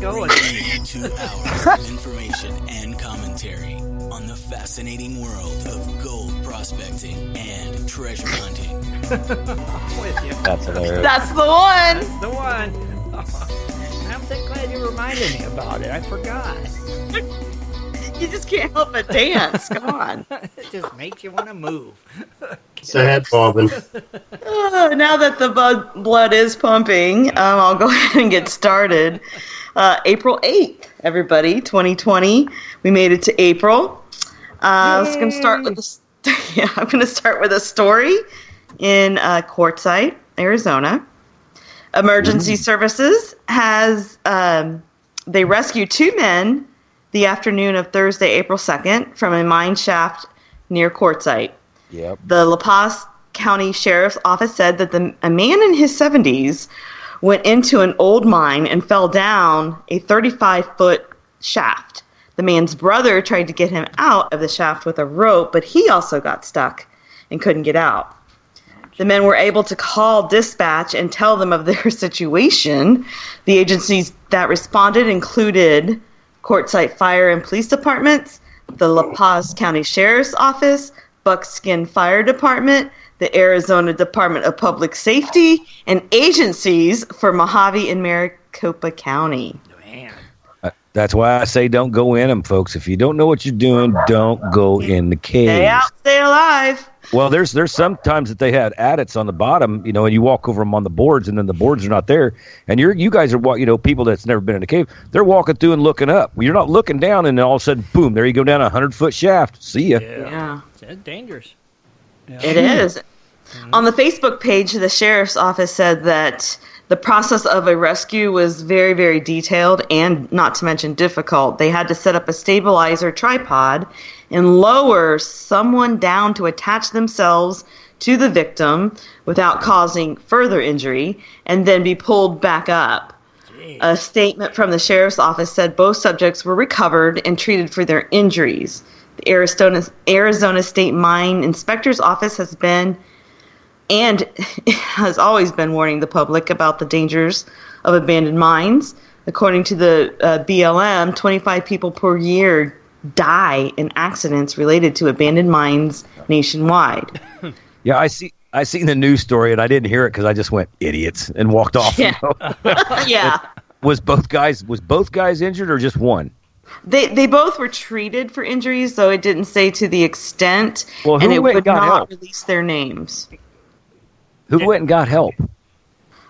Going. Bringing you 2 hours of information and commentary on the fascinating world of gold prospecting and treasure hunting. With you. That's hilarious. That's the one. That's the one. I'm so glad you reminded me about it. I forgot. You just can't help but dance. Come on. It just makes you want to move. It's a head bobbing. Now that the blood is pumping, I'll go ahead and get started. April 8th, everybody, 2020. We made it to April. I'm going to start with I'm going to start with a story in Quartzsite, Arizona. Emergency Services has they rescued 2 men the afternoon of Thursday, April 2nd, from a mine shaft near Quartzsite. Yep. The La Paz County Sheriff's Office said that a man in his 70s went into an old mine and fell down a 35-foot shaft. The man's brother tried to get him out of the shaft with a rope, but he also got stuck and couldn't get out. The men were able to call dispatch and tell them of their situation. The agencies that responded included Quartzsite Fire and Police Departments, the La Paz County Sheriff's Office, Buckskin Fire Department, the Arizona Department of Public Safety, and agencies for Mojave and Maricopa County. Man. That's why I say don't go in them, folks. If you don't know what you're doing, don't go in the cave. Stay out, stay alive. Well, there's sometimes that they had adits on the bottom, and you walk over them on the boards, and then the boards are not there, and you guys are people that's never been in a cave. They're walking through and looking up. Well, you're not looking down, and then all of a sudden, boom! There you go down a 100-foot shaft. See ya. Yeah. It's dangerous. Yeah. It is. Mm-hmm. On the Facebook page, the sheriff's office said that the process of a rescue was very, very detailed and not to mention difficult. They had to set up a stabilizer tripod and lower someone down to attach themselves to the victim without causing further injury and then be pulled back up. Jeez. A statement from the sheriff's office said both subjects were recovered and treated for their injuries. The Arizona State Mine Inspector's Office has been and has always been warning the public about the dangers of abandoned mines. According to the BLM, 25 people per year die in accidents related to abandoned mines nationwide. Yeah, I seen the news story, and I didn't hear it because I just went, idiots, and walked off. Yeah. Yeah. Was both guys injured or just one? They both were treated for injuries, though it didn't say to the extent, well, and it would not help? Release their names. Who went and got help?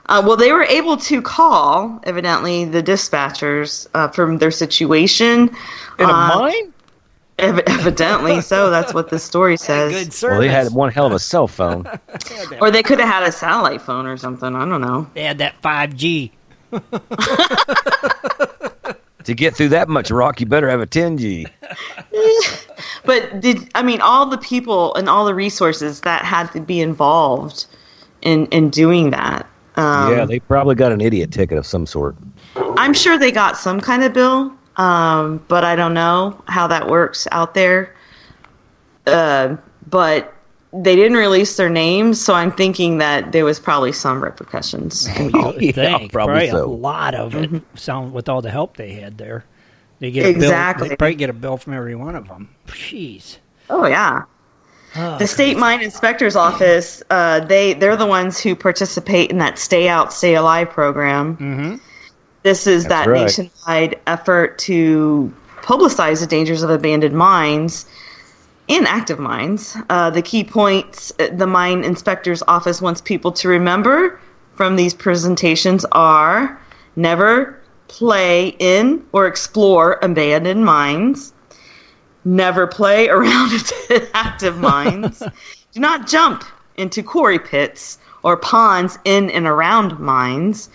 Well, they were able to call, evidently, the dispatchers from their situation. In a mine? Evidently so. That's what the story says. Good service. Well, they had one hell of a cell phone. Or they could have had a satellite phone or something. I don't know. They had that 5G. To get through that much rock, you better have a 10G. But all the people and all the resources that had to be involved in doing that. Yeah, they probably got an idiot ticket of some sort. I'm sure they got some kind of bill, but I don't know how that works out there. But they didn't release their names, so I'm thinking that there was probably some repercussions. Probably so. A lot of it. Sound with all the help they had there. They get exactly. A bill, they probably get a bill from every one of them. Jeez. Oh yeah. The State Mine Inspector's Office, they're the ones who participate in that Stay Out, Stay Alive program. Mm-hmm. This is that nationwide effort to publicize the dangers of abandoned mines and active mines. The key points the Mine Inspector's Office wants people to remember from these presentations are never play in or explore abandoned mines. Never play around active mines. Do not jump into quarry pits or ponds in and around mines.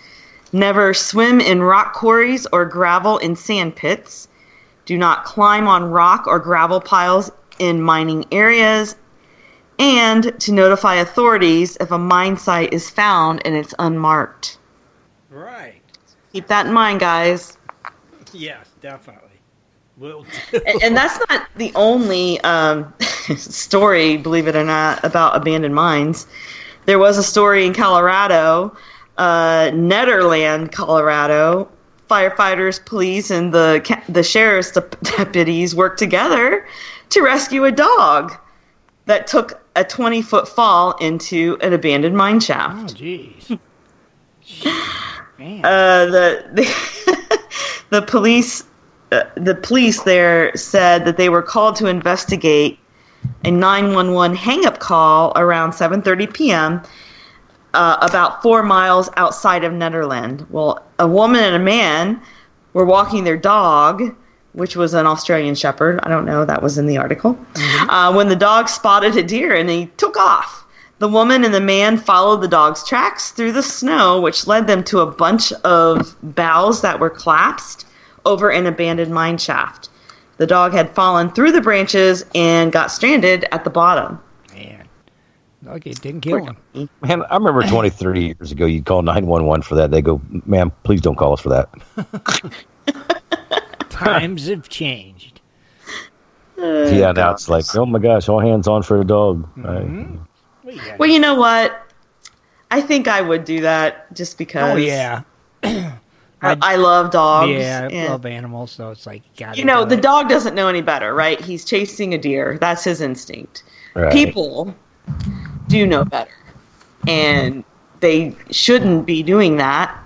Never swim in rock quarries or gravel in sand pits. Do not climb on rock or gravel piles in mining areas. And to notify authorities if a mine site is found and it's unmarked. Right. Keep that in mind, guys. Yes, definitely. And that's not the only story, believe it or not, about abandoned mines. There was a story in Colorado, Nederland, Colorado. Firefighters, police, and the sheriff's deputies worked together to rescue a dog that took a 20-foot fall into an abandoned mine shaft. Oh, jeez. The police. The police there said that they were called to investigate a 911 hang-up call around 7:30 p.m. About 4 miles outside of Nederland. Well, a woman and a man were walking their dog, which was an Australian Shepherd. I don't know. That was in the article. Mm-hmm. When the dog spotted a deer and he took off. The woman and the man followed the dog's tracks through the snow, which led them to a bunch of boughs that were collapsed over an abandoned mine shaft. The dog had fallen through the branches and got stranded at the bottom. Man, lucky it didn't kill him. Man, I remember 20, 30 years ago, you'd call 911 for that. They go, ma'am, please don't call us for that. Times have changed. Yeah, now it's like, oh my gosh, all hands on for the dog. Mm-hmm. Right. Well, you know what? I think I would do that just because. Oh, yeah. I love dogs. Yeah, I love animals, so it's like, the dog doesn't know any better, right? He's chasing a deer. That's his instinct. Right. People do know better. And they shouldn't be doing that,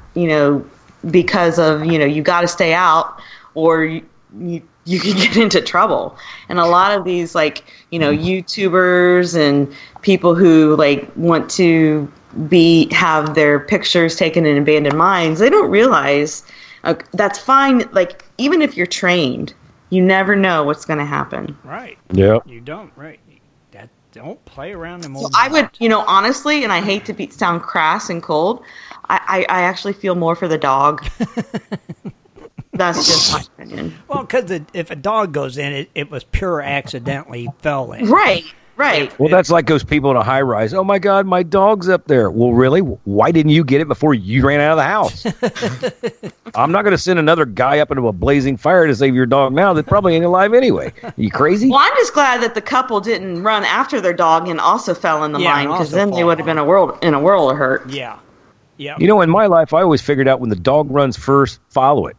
because of, you got to stay out or you can get into trouble. And a lot of these, like, YouTubers and people who like want to have their pictures taken in abandoned mines, they don't realize that's fine. Like, even if you're trained, you never know what's going to happen. Right. Yeah. You don't. Right. Don't play around them. So I would, honestly, and I hate to sound crass and cold, I actually feel more for the dog. That's just my opinion. Well, because if a dog goes in, it was pure accidentally fell in. Right. Well, that's like those people in a high rise. Oh my God, my dog's up there. Well, really? Why didn't you get it before you ran out of the house? I'm not going to send another guy up into a blazing fire to save your dog now that probably ain't alive anyway. Are you crazy? Well, I'm just glad that the couple didn't run after their dog and also fell in the mine, because then they would have been in a world of hurt. Yeah. In my life, I always figured out when the dog runs first, follow it.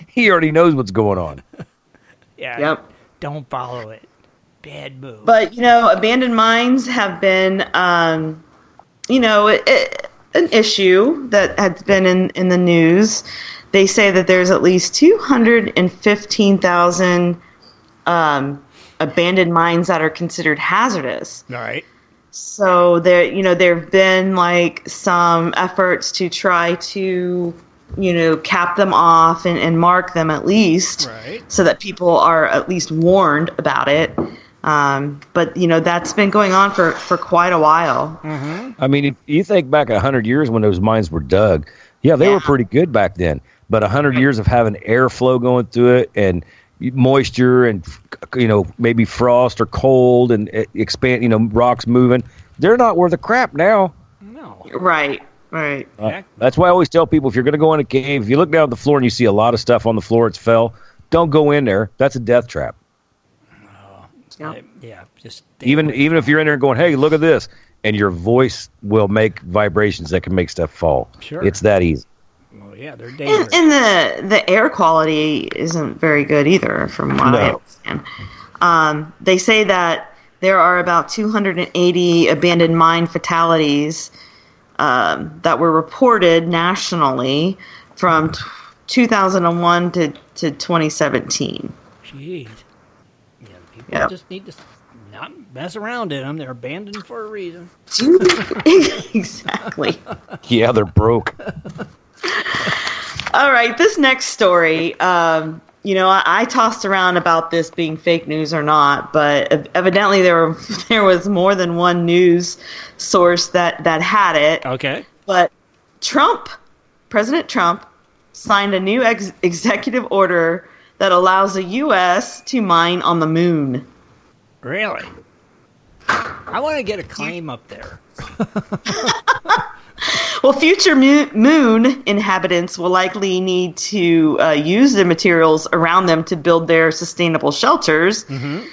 He already knows what's going on. Yeah. Yep. Don't follow it. Bad move. But, abandoned mines have been, an issue that has been in the news. They say that there's at least 215,000 abandoned mines that are considered hazardous. All right. So there have been like some efforts to try to, cap them off and mark them at least, right, so that people are at least warned about it. But that's been going on for quite a while. Mm-hmm. I mean, if you think back 100 years when those mines were dug, they were pretty good back then. But 100 years of having airflow going through it and moisture and maybe frost or cold and expand, rocks moving, they're not worth a crap now. No. Right. That's why I always tell people, if you're going to go in a cave, if you look down at the floor and you see a lot of stuff on the floor, it's fell, don't go in there. That's a death trap. Just even if you're in there going, hey, look at this, and your voice will make vibrations that can make stuff fall. Sure. It's that easy. Well, yeah, they're dangerous. And the air quality isn't very good either, from what I understand. They say that there are about 280 abandoned mine fatalities that were reported nationally from 2001 to 2017. Jeez. People just need to not mess around in them. They're abandoned for a reason. Exactly. Yeah, they're broke. All right, this next story, I tossed around about this being fake news or not, but evidently there was more than one news source that had it. Okay. But President Trump, signed a new executive order that allows the U.S. to mine on the moon. Really? I want to get a claim up there. Well, future moon inhabitants will likely need to use the materials around them to build their sustainable shelters. Mm-hmm.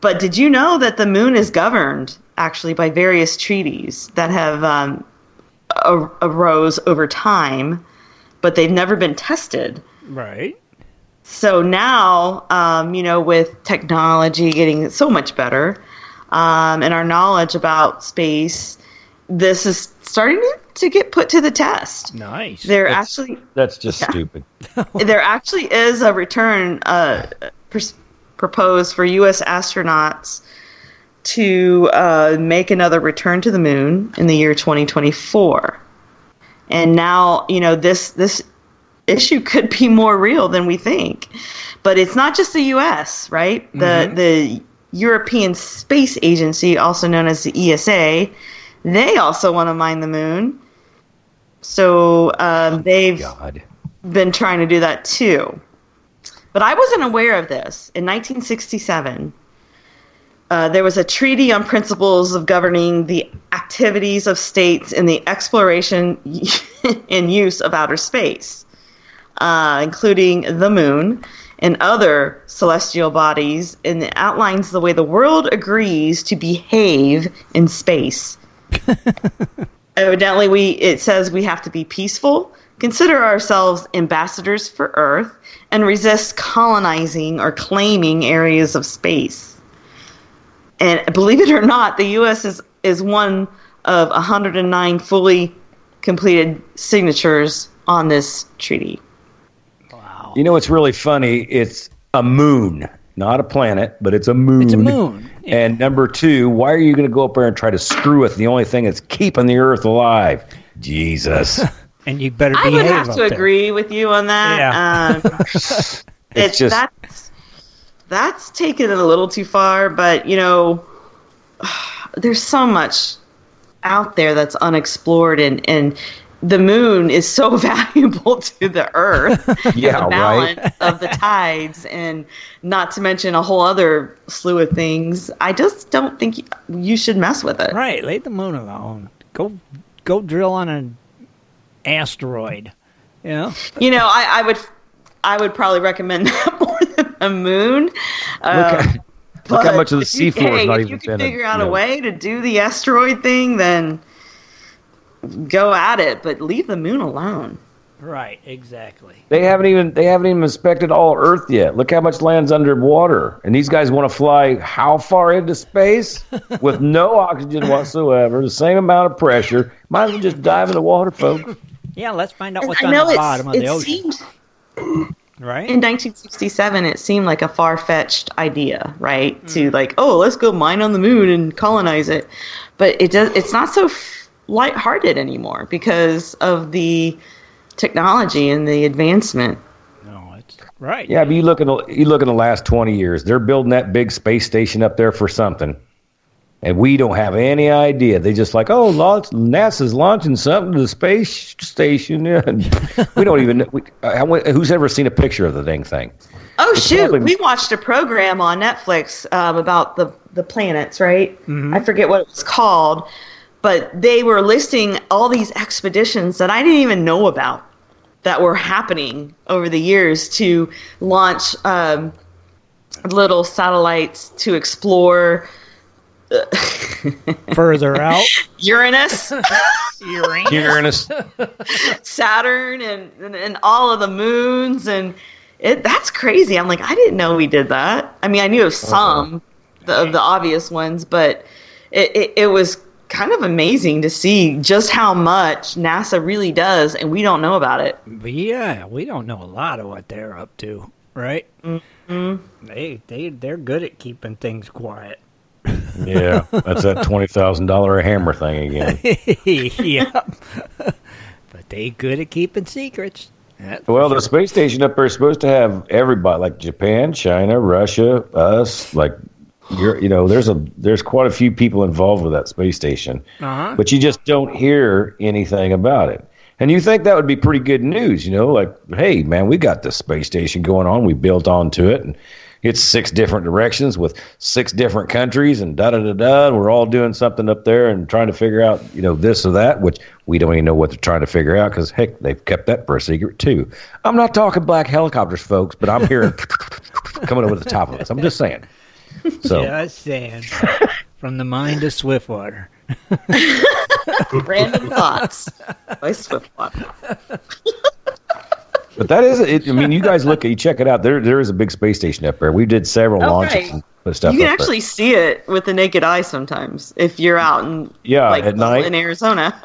But did you know that the moon is governed, actually, by various treaties that have arose over time, but they've never been tested? Right. So now, with technology getting so much better, and our knowledge about space, this is starting to get put to the test. Nice. That's just stupid. There actually is a return proposed for U.S. astronauts to make another return to the moon in the year 2024. And now, this issue could be more real than we think. But it's not just the U.S., right? Mm-hmm. The European Space Agency, also known as the ESA, they also want to mine the moon. So they've been trying to do that too. But I wasn't aware of this. In 1967, there was a treaty on principles of governing the activities of states in the exploration and use of outer space, including the moon and other celestial bodies, and it outlines the way the world agrees to behave in space. Evidently, it says we have to be peaceful, consider ourselves ambassadors for Earth, and resist colonizing or claiming areas of space. And believe it or not, the U.S. is one of 109 fully completed signatures on this treaty. Wow. You know what's really funny? It's a moon, not a planet, but it's a moon. It's a moon. Yeah. And number two, why are you going to go up there and try to screw with the only thing that's keeping the Earth alive? Jesus. And you better I behave would have up to there. agree with you on that. Yeah. That's taken it a little too far, but there's so much out there that's unexplored, and the moon is so valuable to the Earth. Yeah, the balance of the tides, and not to mention a whole other slew of things. I just don't think you should mess with it. Right, leave the moon alone. Go drill on an asteroid. Yeah. I would probably recommend that more than a moon. Look how much of the seafloor is not even if you can figure out a way to do the asteroid thing, then go at it, but leave the moon alone. Right, exactly. They haven't even inspected all Earth yet. Look how much land's underwater. And these guys want to fly how far into space with no oxygen whatsoever, the same amount of pressure. Might as well just dive in the water, folks. Yeah, let's find out what's on the bottom of the ocean. Right? In 1967, it seemed like a far-fetched idea, right? To let's go mine on the moon and colonize it. But it's not so lighthearted anymore because of the technology and the advancement. No, it's right. Yeah, but you look in the last 20 years, they're building that big space station up there for something. And we don't have any idea. They just NASA's launching something to the space station. And we don't even know. Who's ever seen a picture of the dang thing? Oh, shoot. We watched a program on Netflix about the planets, right? Mm-hmm. I forget what it was called. But they were listing all these expeditions that I didn't even know about that were happening over the years to launch little satellites to explore further out. Uranus. Saturn and all of the moons. And that's crazy. I'm like, I didn't know we did that. I mean, I knew of some of the obvious ones, but it was kind of amazing to see just how much NASA really does, and we don't know about it. But yeah, we don't know a lot of what they're up to, right? Mm-hmm. They're good at keeping things quiet. Yeah, that's that $20,000 hammer thing again. Yeah, but they good at keeping secrets. The space station up there is supposed to have everybody, like Japan, China, Russia, us, like. There's quite a few people involved with that space station, but you just don't hear anything about it. And you think that would be pretty good news, hey, man, we got this space station going on. We built onto it, and it's 6 different directions with 6 different countries, and da-da-da-da. And we're all doing something up there and trying to figure out, this or that, which we don't even know what they're trying to figure out because, heck, they've kept that for a secret, too. I'm not talking black helicopters, folks, but I'm hearing coming over the top of us. I'm just saying. So. Just saying. From the mind of Swiftwater. Random thoughts by Swiftwater. But that is it. I mean, you guys check it out. There is a big space station up there. We did several launches and put stuff. You can up actually there. see it with the naked eye sometimes if you're out in at night in Arizona.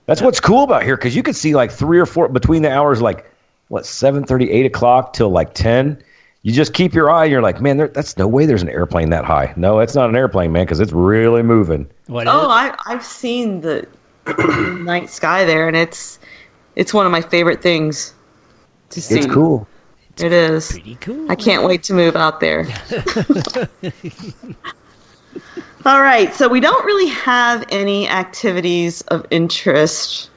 That's what's cool about here because you can see 3 or 4 between the hours 7:30, 8 o'clock till 10. You just keep your eye, and you're like, man, that's no way there's an airplane that high. No, it's not an airplane, man, because it's really moving. I've seen the night sky there, and it's one of my favorite things to see. It's cool. It is. Pretty cool. I can't wait to move out there. All right, so we don't really have any activities of interest,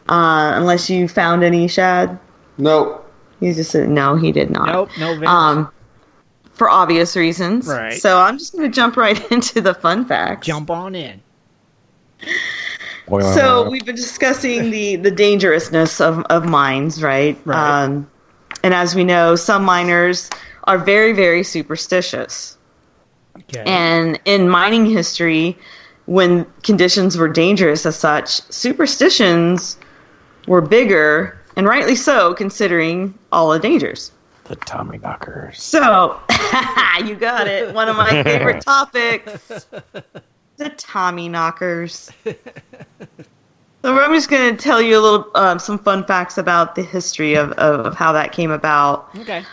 unless you found any, Shad? Nope. He just said no, he did not. Nope, no videos. For obvious reasons. Right. So I'm just going to jump right into the fun facts. Jump on in. So we've been discussing the dangerousness of mines, right? Right. And as we know, some miners are very, very superstitious. Okay. And in mining history, when conditions were dangerous as such, superstitions were bigger, and rightly so, considering all the dangers. The Tommy knockers. So, you got it. One of my favorite topics. The Tommy knockers. So I'm just going to tell you a little, some fun facts about the history of how that came about. Okay.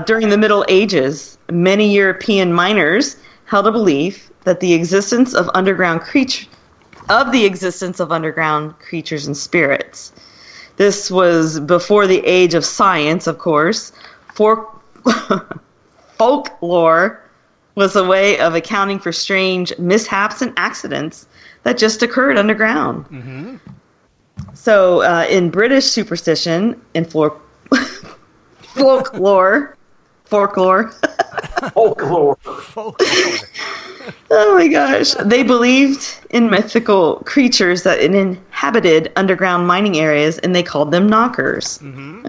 During the Middle Ages, many European miners held a belief that the existence of underground creatures and spirits. This was before the age of science, of course. Folklore was a way of accounting for strange mishaps and accidents that just occurred underground. Mm-hmm. So, in British superstition and folklore. Oh my gosh. They believed in mythical creatures that inhabited underground mining areas, and they called them knockers. Mm-hmm.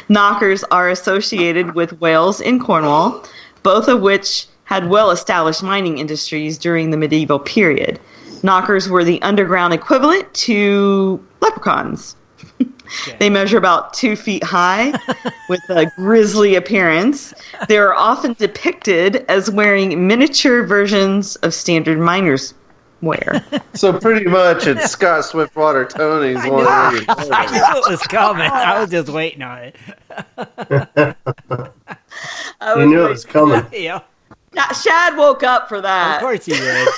Knockers are associated with Wales and Cornwall, both of which had well-established mining industries during the medieval period. Knockers were the underground equivalent to leprechauns. Okay. They measure about 2 feet high with a grisly appearance. They are often depicted as wearing miniature versions of standard miners' wear. So pretty much it's Scott Swiftwater Toney's one. I knew it was coming. I was just waiting on it. You knew it was coming. Yeah. Shad woke up for that. Of course he did.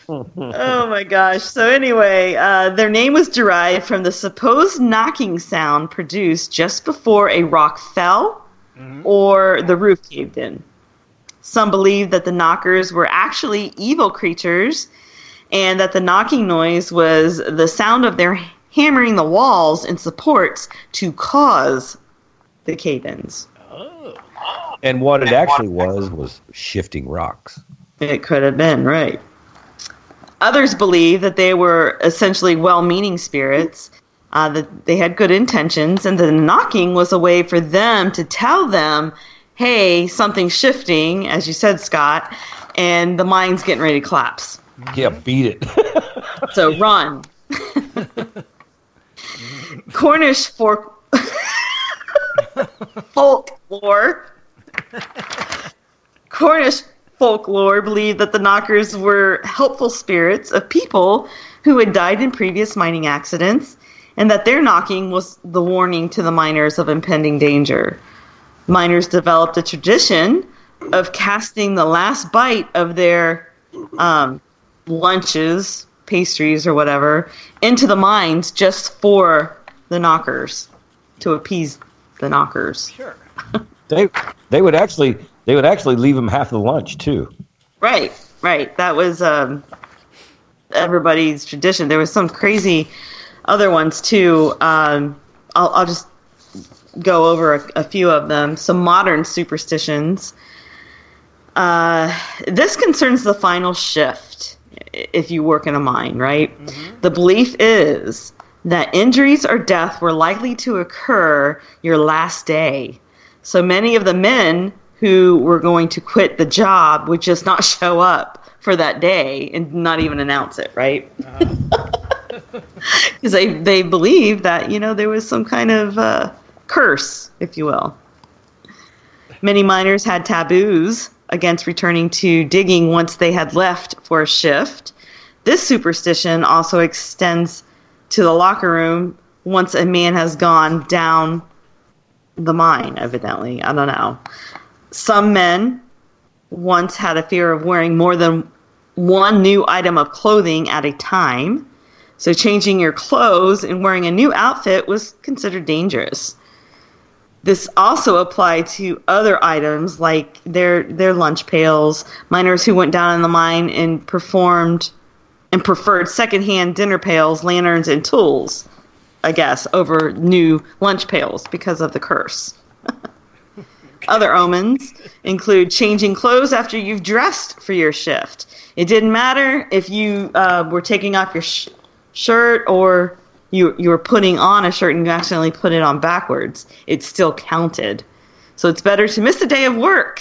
Oh my gosh. So anyway, their name was derived from the supposed knocking sound produced just before a rock fell or the roof caved in. Some believe that the knockers were actually evil creatures and that the knocking noise was the sound of their hammering the walls and supports to cause the cave-ins. Oh. And what it actually was shifting rocks. It could have been, right. Others believe that they were essentially well-meaning spirits, that they had good intentions, and the knocking was a way for them to tell them, hey, something's shifting, as you said, Scott, and the mine's getting ready to collapse. Yeah, beat it. So run. Cornish folklore believed that the knockers were helpful spirits of people who had died in previous mining accidents, and that their knocking was the warning to the miners of impending danger. Miners developed a tradition of casting the last bite of their lunches, pastries, or whatever, into the mines just for the knockers, to appease the knockers. Sure. They would actually leave them half the lunch too. Right. That was everybody's tradition. There was some crazy other ones too. I'll just go over a few of them. Some modern superstitions. This concerns the final shift if you work in a mine, right? Mm-hmm. The belief is that injuries or death were likely to occur your last day. So many of the men who were going to quit the job would just not show up for that day and not even announce it, right? Because they believed that, there was some kind of curse, if you will. Many miners had taboos against returning to digging once they had left for a shift. This superstition also extends to the locker room once a man has gone down the mine, evidently. I don't know. Some men once had a fear of wearing more than one new item of clothing at a time. So changing your clothes and wearing a new outfit was considered dangerous. This also applied to other items like their lunch pails. Miners who went down in the mine and preferred secondhand dinner pails, lanterns, and tools, I guess, over new lunch pails because of the curse. Other omens include changing clothes after you've dressed for your shift. It didn't matter if you were taking off your shirt or you were putting on a shirt and you accidentally put it on backwards. It still counted. So it's better to miss a day of work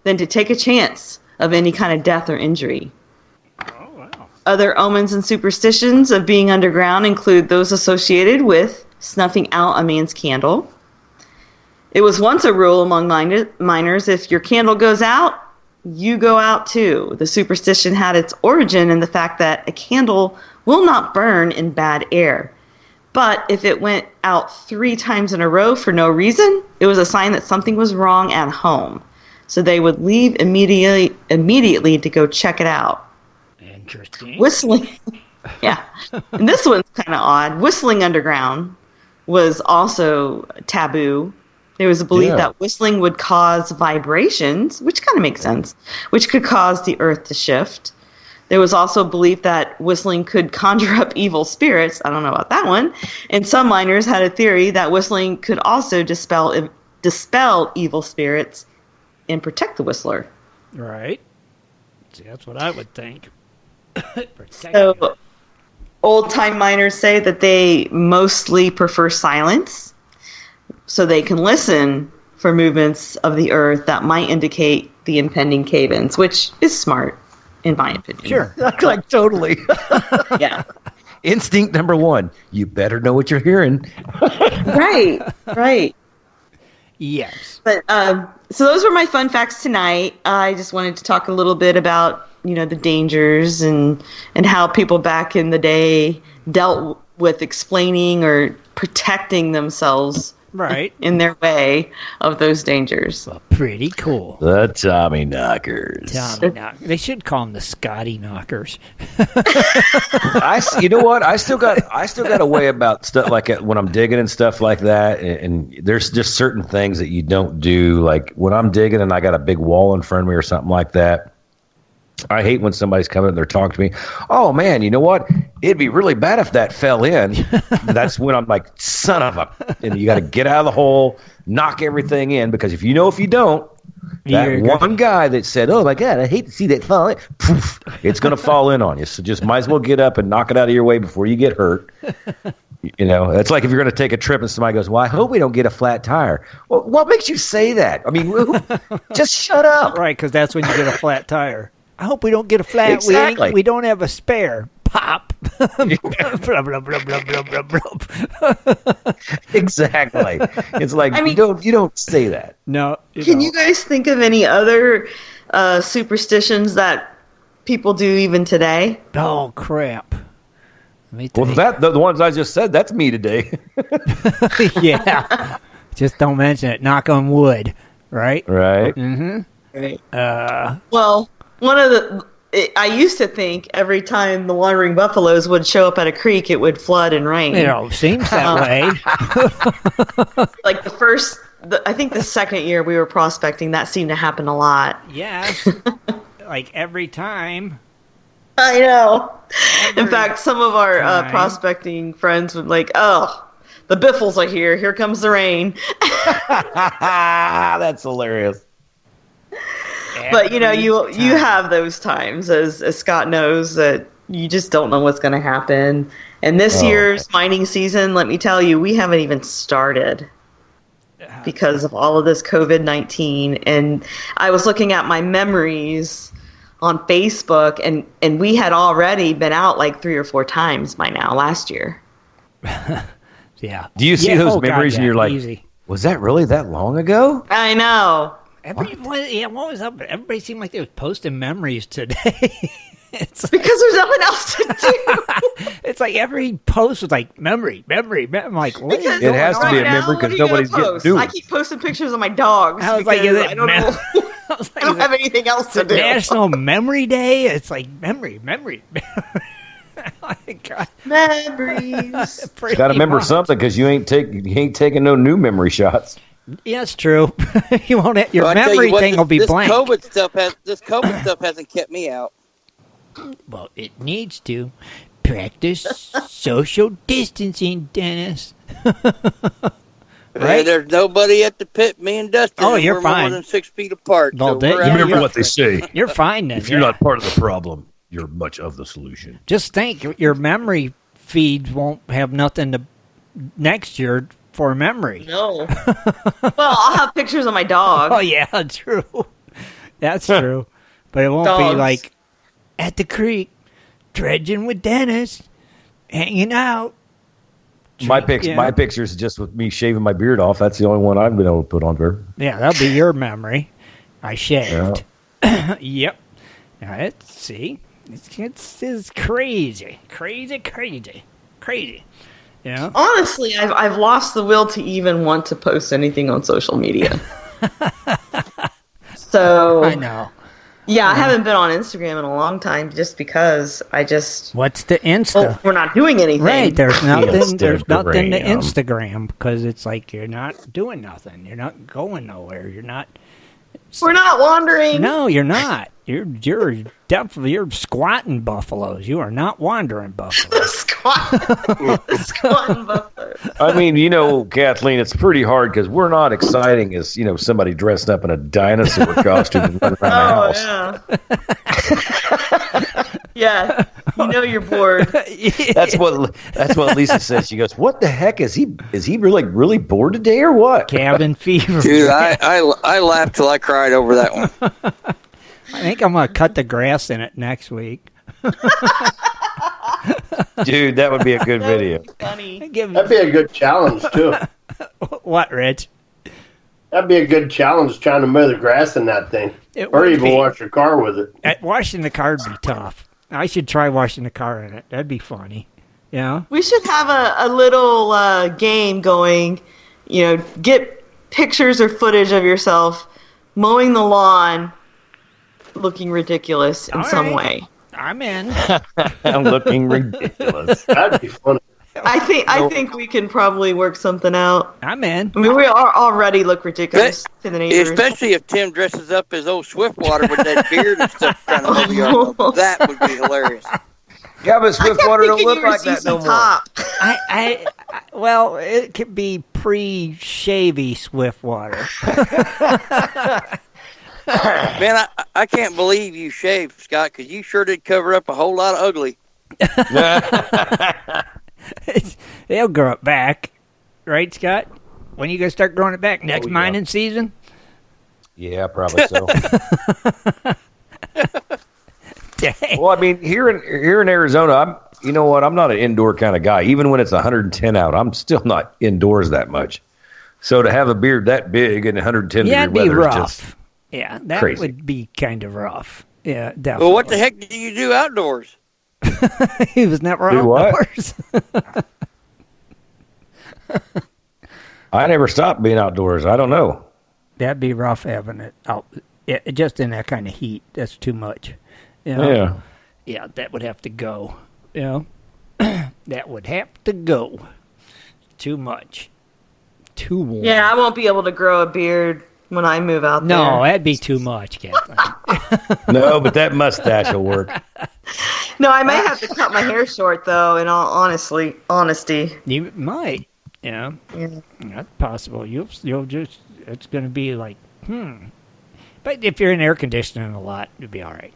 than to take a chance of any kind of death or injury. Oh, wow. Other omens and superstitions of being underground include those associated with snuffing out a man's candle. It was once a rule among miners, if your candle goes out, you go out too. The superstition had its origin in the fact that a candle will not burn in bad air. But if it went out 3 times in a row for no reason, it was a sign that something was wrong at home. So they would leave immediately to go check it out. Interesting. Whistling. Yeah. And this one's kind of odd. Whistling underground was also taboo. There was a belief that whistling would cause vibrations, which kind of makes sense, which could cause the earth to shift. There was also a belief that whistling could conjure up evil spirits. I don't know about that one. And some miners had a theory that whistling could also dispel evil spirits and protect the whistler. Right. See, that's what I would think. So, old-time miners say that they mostly prefer silence, so they can listen for movements of the earth that might indicate the impending cave-ins, which is smart, in my opinion. Sure. Like totally. Yeah. Instinct number 1. You better know what you're hearing. Right. Yes. But so those were my fun facts tonight. I just wanted to talk a little bit about, the dangers and how people back in the day dealt with explaining or protecting themselves in their way of those dangers. Well, pretty cool. The Tommy Knockers. They should call them the Scotty Knockers. You know what? I still got a way about stuff like when I'm digging and stuff like that. And there's just certain things that you don't do. Like when I'm digging and I got a big wall in front of me or something like that. I hate when somebody's coming and they're talking to me. Oh man, you know what? It'd be really bad if that fell in. That's when I'm like, son of a, and you got to get out of the hole, knock everything in, because if you don't, that one guy that said, oh my God, I hate to see that fall in, poof, it's going to fall in on you. So just might as well get up and knock it out of your way before you get hurt. It's like if you're going to take a trip and somebody goes, well, I hope we don't get a flat tire. Well, what makes you say that? I mean, just shut up. Right, because that's when you get a flat tire. I hope we don't get a flat wheel. We don't have a spare. Pop. Exactly. It's like you don't say that. No. Can you guys think of any other superstitions that people do even today? Oh crap. Well, the ones I just said, that's me today. Yeah. Just don't mention it. Knock on wood. Right? Right. Mm-hmm. Right. Well, I used to think every time the wandering buffaloes would show up at a creek, it would flood and rain. It seems that way. Like I think the second year we were prospecting, that seemed to happen a lot. Yes. Like every time. I know. In fact, some of our prospecting friends would oh, the Biffles are here. Here comes the rain. That's hilarious. But you have those times, as Scott knows, that you just don't know what's going to happen. And this year's mining season, let me tell you, we haven't even started because of all of this COVID-19. And I was looking at my memories on Facebook, and we had already been out like 3 or 4 times by now last year. Yeah. Do you see those memories and you're like, easy. Was that really that long ago? I know. What was up? Everybody seemed like they were posting memories today. Because there's nothing else to do. It's like every post was like memory. I'm like, what is it has to be a memory because nobody's getting to it. I keep posting pictures of my dogs. I was like, I don't know. I don't have anything else to do. National Memory Day. It's like memory. Oh my God. Memories. You got to remember something because you ain't taking no new memory shots. Yeah, it's true. You won't. Your memory thing will be blank. This COVID stuff hasn't kept me out. Well, it needs to. Practice social distancing, Dennis. Right? There's nobody at the pit. Me and Dustin. Oh, you're fine. More than 6 feet apart. So remember what they say. You're fine then. If you're not part of the problem, you're much of the solution. Just think, your memory feeds won't have nothing to next year for memory. No. Well, I'll have pictures of my dog. Oh yeah, true. That's true. But it won't be like at the creek, dredging with Dennis, hanging out. My pictures just with me shaving my beard off. That's the only one I've been able to put on there. Yeah, that'll be your memory. I shaved. Yep. See, it's crazy. You know? Honestly, I've lost the will to even want to post anything on social media. So I know. Yeah, I haven't been on Instagram in a long time just because What's the Insta? We're not doing anything. Right, there's nothing to Instagram because it's like you're not doing nothing. You're not going nowhere. We're not wandering. No, you're not. You're definitely squatting buffaloes. You are not wandering buffaloes. Squatting buffaloes. I mean, Kathleen, it's pretty hard because we're not exciting as somebody dressed up in a dinosaur costume and running around the house. Yeah, you're bored. That's what Lisa says. She goes, "What the heck is he? Is he really bored today or what?" Cabin fever. Dude, I laughed till I cried over that one. I think I'm gonna cut the grass in it next week. Dude, that would be a good video. Funny. That'd be a good challenge too. What, Rich? That'd be a good challenge trying to mow the grass in that thing, or even wash your car with it. Washing the car would be tough. I should try washing the car in it. That'd be funny. Yeah. We should have a little game going. Get pictures or footage of yourself mowing the lawn, looking ridiculous in some way. I'm in. I'm looking ridiculous. That'd be funny. I think we can probably work something out. I'm in. I mean, we already look ridiculous to the neighbors. Especially if Tim dresses up as old Swiftwater with that beard and stuff trying to mow the yard. That would be hilarious. Yeah, but Swiftwater don't look like that no more. Well, it could be pre-shavy Swiftwater. Man, I can't believe you shaved, Scott, because you sure did cover up a whole lot of ugly. They'll grow it back. Right, Scott? When you going to start growing it back? Next mining season? Yeah, probably so. Dang. Well, I mean, here in Arizona, I'm not an indoor kind of guy. Even when it's 110 out, I'm still not indoors that much. So to have a beard that big in 110 degree weather rough. is just that crazy. Would be kind of rough. Yeah, definitely. Well, what the heck do you do outdoors? He was never outdoors. I never stopped being outdoors. I don't know. That'd be rough having it out. Just in that kind of heat. That's too much. Yeah. Yeah, that would have to go. That would have to go. Too much. Too warm. Yeah, I won't be able to grow a beard when I move out there. No, that'd be too much, Kathleen. No, but that mustache will work. No, I may have to cut my hair short, though, in all honesty. You might. Yeah. That's possible. You'll just, it's going to be like, But if you're in air conditioning a lot, you'll be all right.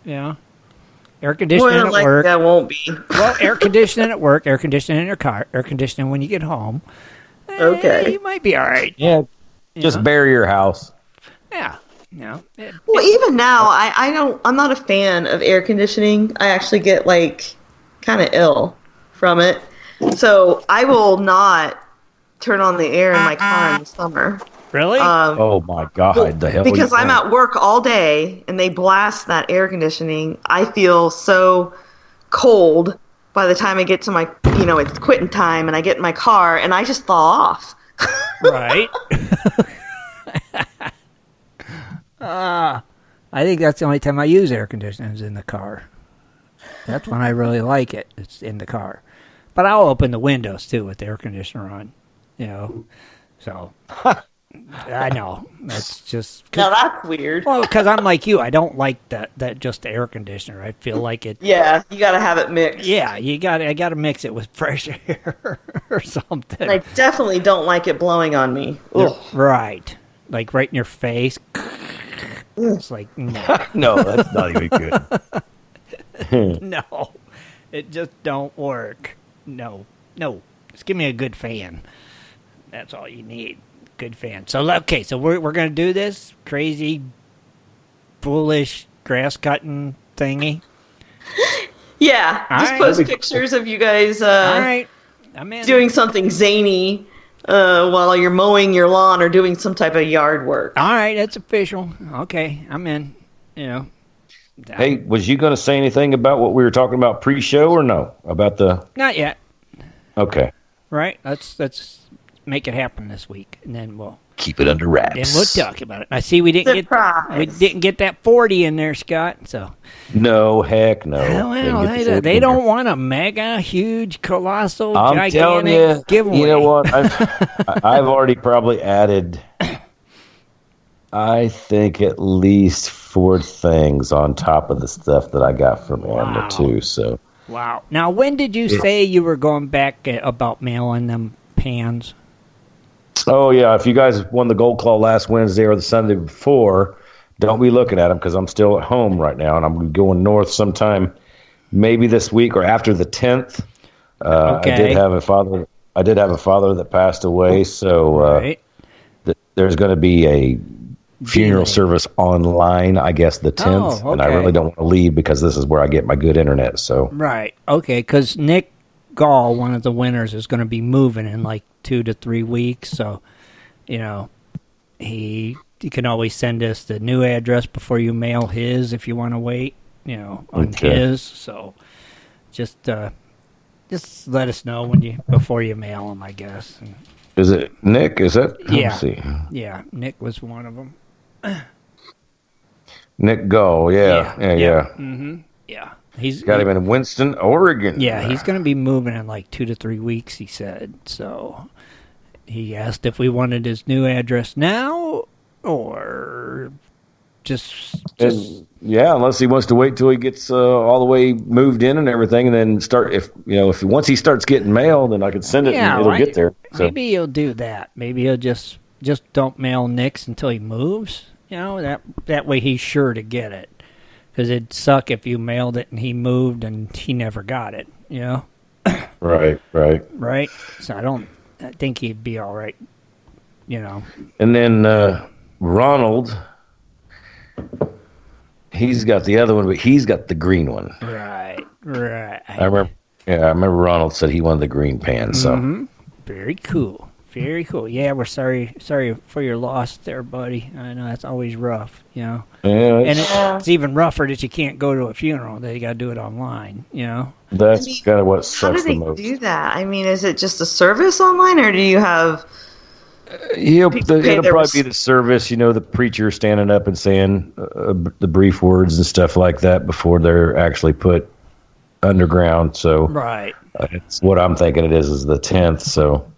Yeah. Air conditioning at work. That won't be. Well, air conditioning at work, air conditioning in your car, air conditioning when you get home. Okay. You might be all right. Yeah. Just bury your house. Yeah. Well, even now, I'm not a fan of air conditioning. I actually get kind of ill from it. So I will not turn on the air in my car in the summer. Really? Oh my God! The hell! Because I'm at work all day and they blast that air conditioning. I feel so cold by the time I get to my, it's quitting time and I get in my car and I just thaw off. Right. I think that's the only time I use air conditioning is in the car. That's when I really like it. It's in the car. But I'll open the windows, too, with the air conditioner on. So, I know. That's just... Now that's weird. Well, because I'm like you. I don't like that just the air conditioner. I feel like it... Yeah, you got to have it mixed. Yeah, I got to mix it with fresh air or something. I definitely don't like it blowing on me. Ugh. Right. Like right in your face. It's like, no. No, that's not even good. No. It just don't work. No. Just give me a good fan. That's all you need. Good fan. So, okay, so we're going to do this crazy, foolish grass cutting thingy. Yeah. All just right. post pictures of you guys all right. I'm in. doing something zany while you're mowing your lawn or doing some type of yard work. All right, that's official. Okay, I'm in. you know. Hey, was you going to say anything about what we were talking about pre-show or no? About the... Not yet. Okay. Right? Let's make it happen this week, and then we'll... Keep it under wraps. Then we'll talk about it. I see we didn't get that 40 in there, Scott. So no, heck no. Well, they don't want a mega, huge, colossal, I'm gigantic telling you, giveaway. You know what? I've already probably added, I think, at least 4 things on top of the stuff that I got from Amber too. So wow. Now, when did you say you were going back about mailing them pans? Oh, yeah, if you guys won the Gold Claw last Wednesday or the Sunday before, don't be looking at them because I'm still at home right now, and I'm going north sometime maybe this week or after the 10th. Okay. I did have a father that passed away, so there's going to be a funeral service online, I guess, the 10th, and I really don't want to leave because this is where I get my good internet. So right, okay, because Nick Gall, one of the winners, is going to be moving in like 2 to 3 weeks, so you know he can always send us the new address before you mail his if you want to wait, you know, on his. So just let us know before you mail him, I guess. Is it Nick? Is that? Yeah. Let's see. Yeah, Nick was one of them. Nick Gall, yeah. Mm-hmm. Yeah. He's got him in Winston, Oregon. Yeah, he's going to be moving in like 2 to 3 weeks, he said. So he asked if we wanted his new address now or just unless he wants to wait till he gets all the way moved in and everything, and then start. If once he starts getting mail, then I can send it and it'll get there. So. Maybe he'll do that. Maybe he'll just don't mail Nick's until he moves. You know, that way he's sure to get it. Because it'd suck if you mailed it and he moved and he never got it, you know? Right. So I think he'd be all right, you know. And then Ronald, he's got the other one, but he's got the green one. Right. I remember Ronald said he wanted the green pan, so. Mm-hmm. Very cool. Yeah, we're sorry for your loss there, buddy. I know that's always rough, you know. Yeah, and it's even rougher that you can't go to a funeral; that you got to do it online, you know. That's kind of what sucks the most. How do they do that? I mean, is it just a service online, or do you have? It'll probably be the service, you know, the preacher standing up and saying the brief words and stuff like that before they're actually put underground. So, right, it's what I'm thinking it is the 10th. So.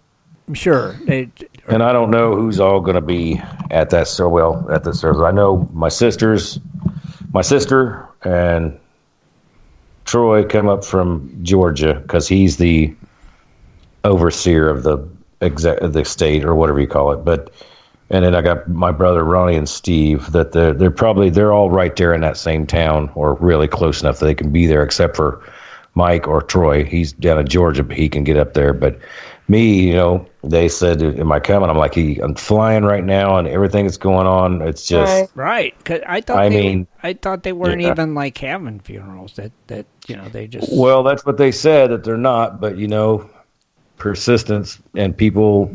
Sure. And I don't know who's all going to be at that service. I know my sister and Troy come up from Georgia because he's the overseer of the state or whatever you call it. And then I got my brother Ronnie and Steve that they're all right there in that same town or really close enough that they can be there, except for Mike or Troy. He's down in Georgia, but he can get up there. But me, you know, they said, am I coming? I'm like, I'm flying right now and everything that's going on. It's just. Right. Cause I thought they weren't even like having funerals that, you know, they just. Well, that's what they said, that they're not. But, you know, persistence and people,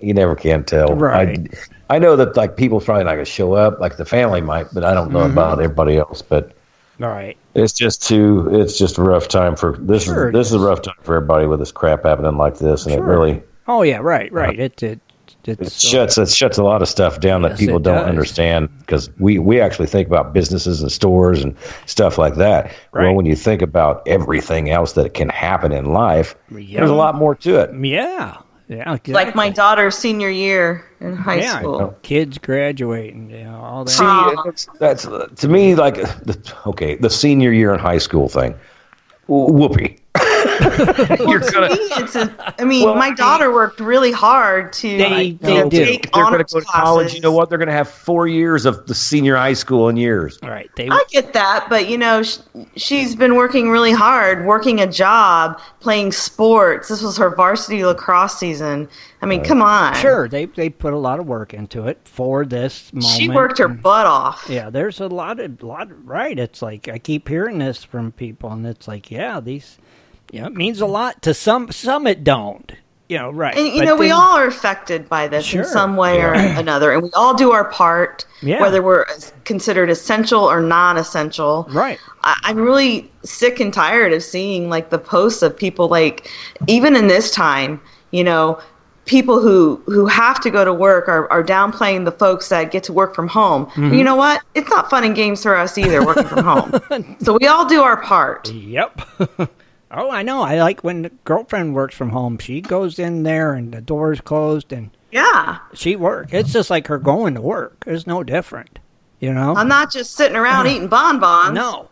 you never can tell. Right. I know that like people's probably not going to show up, like the family might, but I don't know about everybody else. But. All right. It's just a rough time for this. Sure, this is a rough time for everybody with this crap happening like this, and it really. Oh yeah, right. It shuts a lot of stuff down that people don't understand because we actually think about businesses and stores and stuff like that. Right. Well, when you think about everything else that can happen in life, there's a lot more to it. Yeah. Yeah, exactly. Like my daughter's senior year in high school. Kids graduating, you know, all that. See, that's to me like the senior year in high school thing. Whoopee. My daughter worked really hard to take they're going to honors go to college. You know what? They're going to have 4 years of the senior high school in years. All right. I get that, but you know, she's been working really hard, working a job, playing sports. This was her varsity lacrosse season. I mean, come on. Sure, they put a lot of work into it for this moment. She worked her butt off. Yeah, there's a lot right. It's like I keep hearing this from people, and it's like, these. Yeah, it means a lot to some it don't. Right. And, we all are affected by this in some way or another. And we all do our part, whether we're considered essential or non-essential. Right. I'm really sick and tired of seeing, like, the posts of people, like, even in this time, people who have to go to work are downplaying the folks that get to work from home. Mm-hmm. You know what? It's not fun and games for us either, working from home. So we all do our part. Yep. Oh, I know. I like when the girlfriend works from home. She goes in there and the door's closed and she works. It's just like her going to work. It's no different, I'm not just sitting around eating bonbons. No.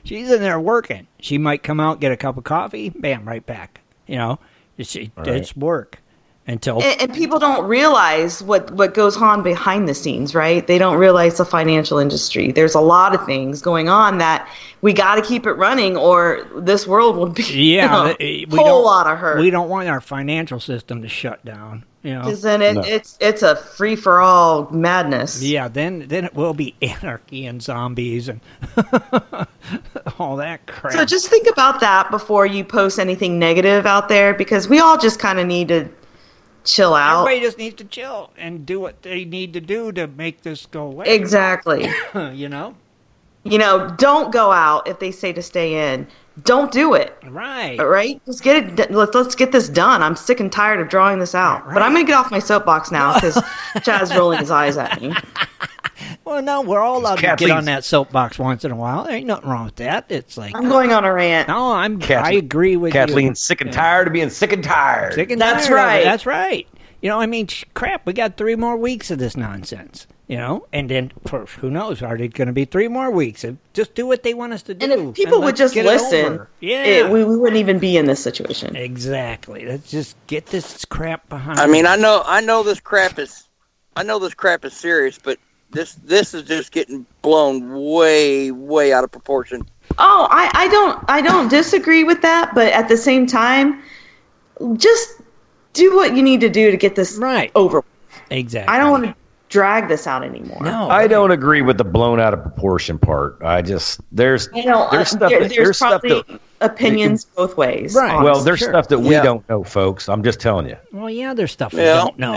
She's in there working. She might come out, get a cup of coffee, bam, right back. It's work. Until and people don't realize what goes on behind the scenes, right? They don't realize the financial industry. There's a lot of things going on that we got to keep it running, or this world will be a whole lot of hurt. We don't want our financial system to shut down, because then it's a free for all madness. Yeah, then it will be anarchy and zombies and all that crap. So just think about that before you post anything negative out there, because we all just kind of need to chill out. Everybody just needs to chill and do what they need to do to make this go away. Exactly. Don't go out if they say to stay in. Don't do it. Right. All right? Just get it. Let's get this done. I'm sick and tired of drawing this out. Right. But I'm going to get off my soapbox now because Chad's rolling his eyes at me. Well, no, we're all allowed to get on that soapbox once in a while. There ain't nothing wrong with that. It's like I'm going on a rant. No, I agree with Kathleen's sick and tired of being sick and tired. That's right. That's right. Crap, we got 3 more weeks of this nonsense. And then who knows? Are they going to be 3 more weeks? Just do what they want us to do. And if people would just listen, we wouldn't even be in this situation. Exactly. Let's just get this crap behind. I mean, I know this crap is serious, but this is just getting blown way out of proportion. Oh, I don't disagree with that, but at the same time, just do what you need to do to get this over. Exactly. I don't want to drag this out anymore. No, I don't agree with the blown out of proportion part. There's probably opinions both ways. Right. Honestly. Well, there's stuff that we don't know, folks. I'm just telling you. Well, yeah, there's stuff we don't know.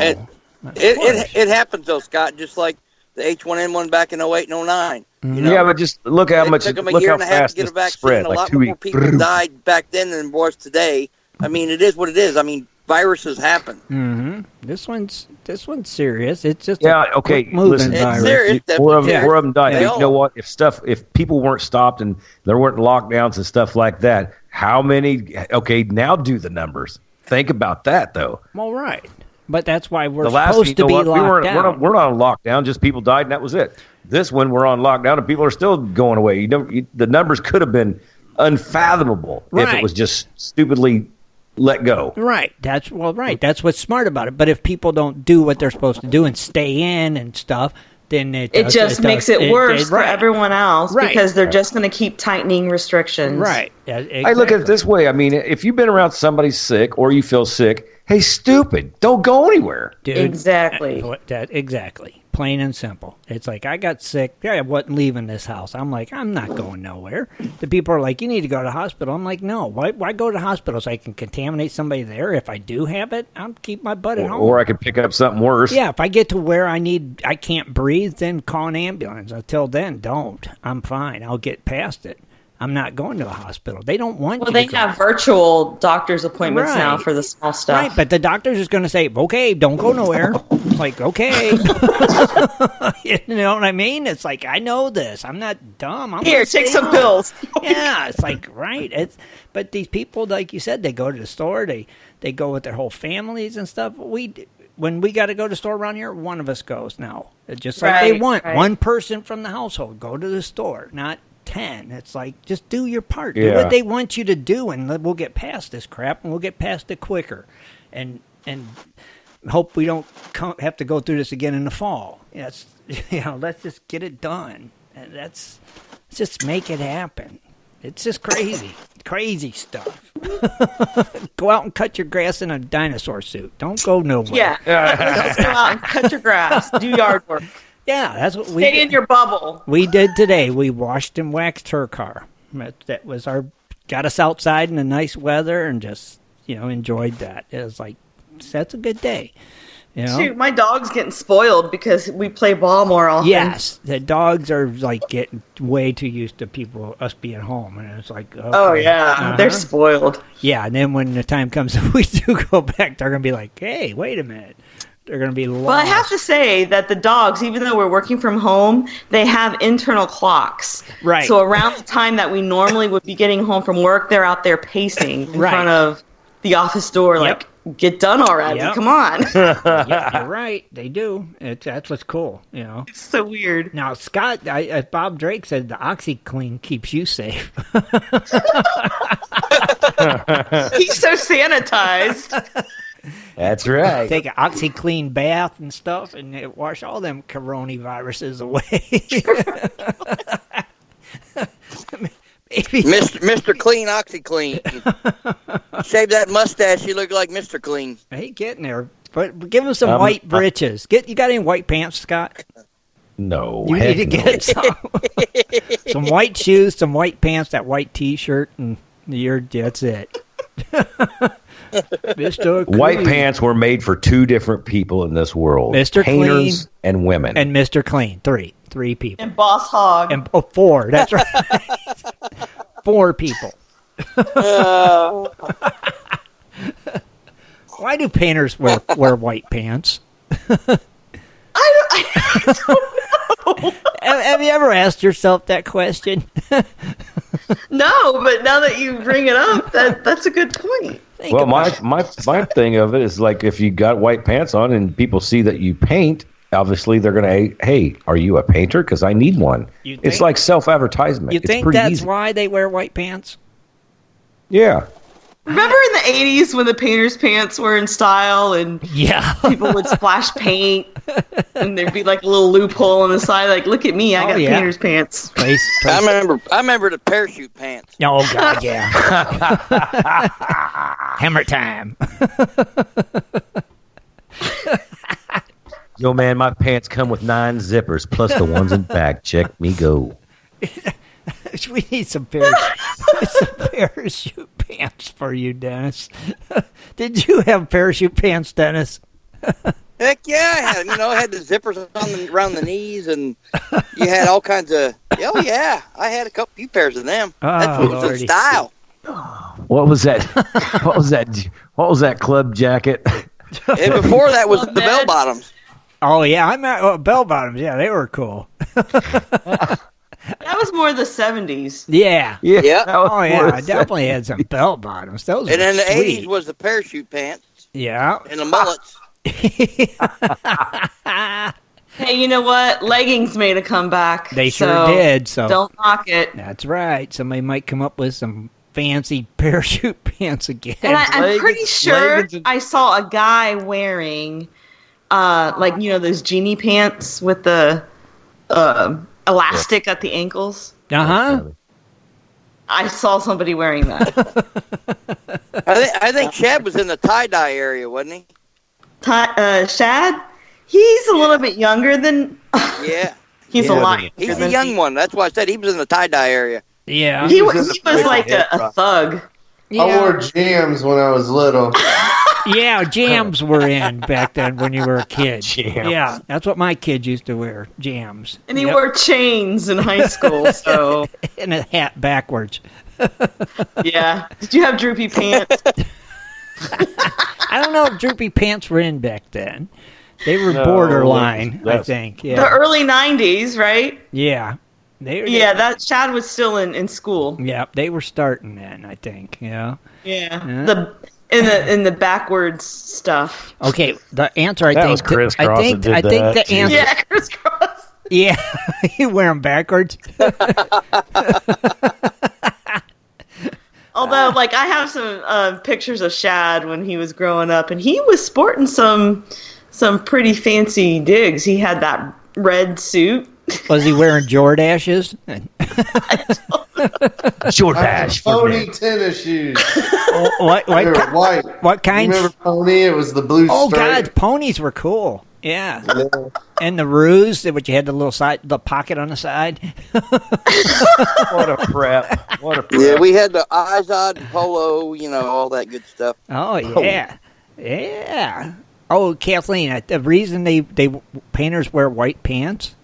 It happens though, Scott. Just like the H1N1 back in 08 and 09. Yeah, but just look how much. It took them look a year how and a half fast to get a this vaccine. spread. A Like lot 2 more weeks. people died back then than was today. I mean, it is what it is. I mean, viruses happen. Mm-hmm. This one's serious. It's just okay. Listen, virus. Serious, four of them died. You know what? If people weren't stopped and there weren't lockdowns and stuff like that, how many? Okay, now do the numbers. Think about that, though. Well, right. But that's why we're supposed to be locked down. We're not on lockdown. Just people died, and that was it. This one, we're on lockdown, and people are still going away. The numbers could have been unfathomable if it was just stupidly let go. Right. That's what's smart about it. But if people don't do what they're supposed to do and stay in and stuff, then it just makes it worse for everyone else because they're just going to keep tightening restrictions. Right. Yeah, exactly. I look at it this way. I mean, if you've been around somebody sick or you feel sick, hey, stupid, don't go anywhere. Dude, exactly. Exactly. Plain and simple. It's like, I got sick. I wasn't leaving this house. I'm like, I'm not going nowhere. The people are like, you need to go to the hospital. I'm like, no. Why go to the hospital so I can contaminate somebody there? If I do have it, I'll keep my butt at home. Or I could pick up something worse. Yeah, if I get to where I can't breathe, then call an ambulance. Until then, don't. I'm fine. I'll get past it. I'm not going to the hospital. They don't want Well, they have virtual doctor's appointments now for the small stuff. Right, but the doctor's just going to say, okay, don't go nowhere. It's like, okay. You know what I mean? It's like, I know this. I'm not dumb. Here, take some pills. Yeah, it's like, right. But these people, like you said, they go to the store. They go with their whole families and stuff. When we got to go to the store around here, one of us goes now. It's just like they want one person from the household. Go to the store, not 10. It's like, just do your part. Do what they want you to do, and we'll get past this crap, and we'll get past it quicker. And hope we don't have to go through this again in the fall. Let's just get it done. And let's just make it happen. It's just crazy stuff. Go out and cut your grass in a dinosaur suit. Don't go nowhere. Yeah. Go out and cut your grass. Do yard work. Yeah, that's what we Stay in your bubble. We did today. We washed and waxed her car. That was got us outside in the nice weather and just, enjoyed that. It was like, that's a good day. Shoot, my dog's getting spoiled because we play ball more often. Yes, the dogs are like getting way too used to us being home, and it's like, okay. Oh yeah, they're spoiled. Yeah, and then when the time comes that we do go back, they're gonna be like, hey, wait a minute. They're gonna be lost. Well, I have to say that the dogs, even though we're working from home, they have internal clocks. Right. So around the time that we normally would be getting home from work, they're out there pacing in front of the office door, like, get done already. Come on. You're right. They do. That's what's cool. It's so weird. Now, Scott, Bob Drake said the OxyClean keeps you safe. He's so sanitized. That's right. Take an OxyClean bath and stuff, and it wash all them coronaviruses away. Mr. Clean, OxyClean. Shave that mustache, you look like Mr. Clean. Hey, getting there. But give him some white breeches. You got any white pants, Scott? No. You need to get some white shoes, some white pants, that white T-shirt, and that's it. Mr. Clean. White pants were made for two different people in this world. Mr. Painters Clean and women. And Mr. Clean. Three people. And Boss Hog. And four. That's right. 4 people. Why do painters wear white pants? I don't know. Have you ever asked yourself that question? No, but now that you bring it up, that's a good point. Well, my thing of it is like if you got white pants on and people see that you paint, obviously they're going to, hey, are you a painter? Because I need one. It's like self-advertisement. You think that's why they wear white pants? Yeah. Remember in the 80s when the painter's pants were in style and people would splash paint and there'd be like a little loophole on the side like, look at me, I got painter's pants. I remember the parachute pants. Oh, God, yeah. Hammer time. Yo, man, my pants come with 9 zippers plus the ones in back. Check me go. We need some parachute pants for you, Dennis. Did you have parachute pants, Dennis? Heck yeah, I had. I had the zippers around the knees, and you had all kinds of. Oh yeah, I had a few pairs of them. That's what was in style. What was that? What was that club jacket? And before that was the bell bottoms. Oh yeah, bell bottoms. Yeah, they were cool. That was more the 70s. Yeah. Oh yeah, I definitely had some bell bottoms. Those and were in the sweet. 80s was the parachute pants. Yeah. And the mullets. Hey, you know what? Leggings made a comeback. They sure did. So don't knock it. That's right. Somebody might come up with some fancy parachute pants again. And I'm pretty sure I saw a guy wearing, those genie pants with the elastic at the ankles. I saw somebody wearing that. I think Shad was in the tie-dye area, wasn't he? Shad? He's a little bit younger than... Yeah. He's a lot younger. He's a young one. That's why I said he was in the tie-dye area. Yeah. He was like a thug. Yeah. I wore jams when I was little. Yeah, jams were in back then when you were a kid. Jams. Yeah, that's what my kids used to wear, jams. And he wore chains in high school, so... And a hat backwards. Yeah. Did you have droopy pants? I don't know if droopy pants were in back then. They were borderline, I think. Yeah. The early 90s, right? Yeah. That Shad was still in school. Yeah, they were starting then, I think. Yeah. Yeah. In the backwards stuff. Okay, the answer I that think was Chris Cross I think the answer. Yeah, Chris Cross. Yeah, you wear them backwards. Although, I have some pictures of Shad when he was growing up, and he was sporting some pretty fancy digs. He had that red suit. Was he wearing Jordashes? Jordache. Pony tennis shoes. What They were white. What kind? You remember Pony? It was the blue stripe. Oh, God, ponies were cool. Yeah. And the ruse, which you had the pocket on the side. What a prep. Yeah, we had the Izod polo, all that good stuff. Oh, yeah. Yeah. Oh, Kathleen, the reason they painters wear white pants,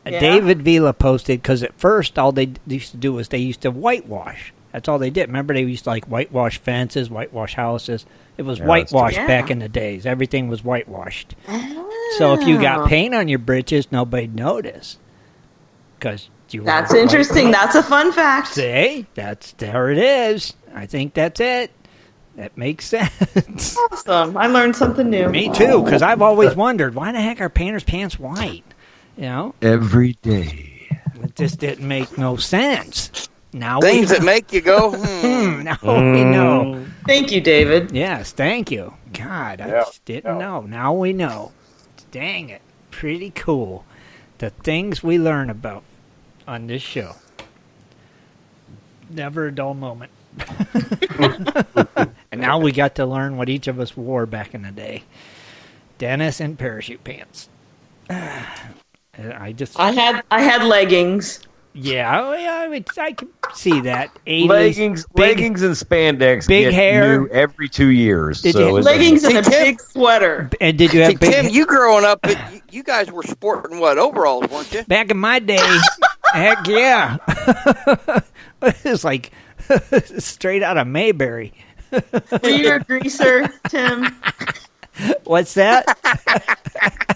David Vila posted, because at first all they used to do was they used to whitewash. That's all they did. Remember, they used to whitewash fences, whitewash houses. It was whitewashed back in the days. Everything was whitewashed. Oh. So if you got paint on your britches, nobody'd notice. That's interesting. That's a fun fact. See? There it is. I think that's it. That makes sense. Awesome. I learned something new. Me too, because I've always wondered, why the heck are painters' pants white? Every day. It just didn't make no sense. Now things that make you go, Now we know. Thank you, David. Yes, thank you. God, I just didn't know. Now we know. Dang it. Pretty cool. The things we learn about on this show. Never a dull moment. And now we got to learn what each of us wore back in the day. Dennis and parachute pants. I had leggings. Yeah, I can see that. 80s, leggings and spandex. Big hair every 2 years. Leggings and a big sweater. And did you have Tim, you growing up, you guys were sporting overalls, weren't you? Back in my day, heck yeah. It was like straight out of Mayberry. Were you a greaser, Tim? What's that?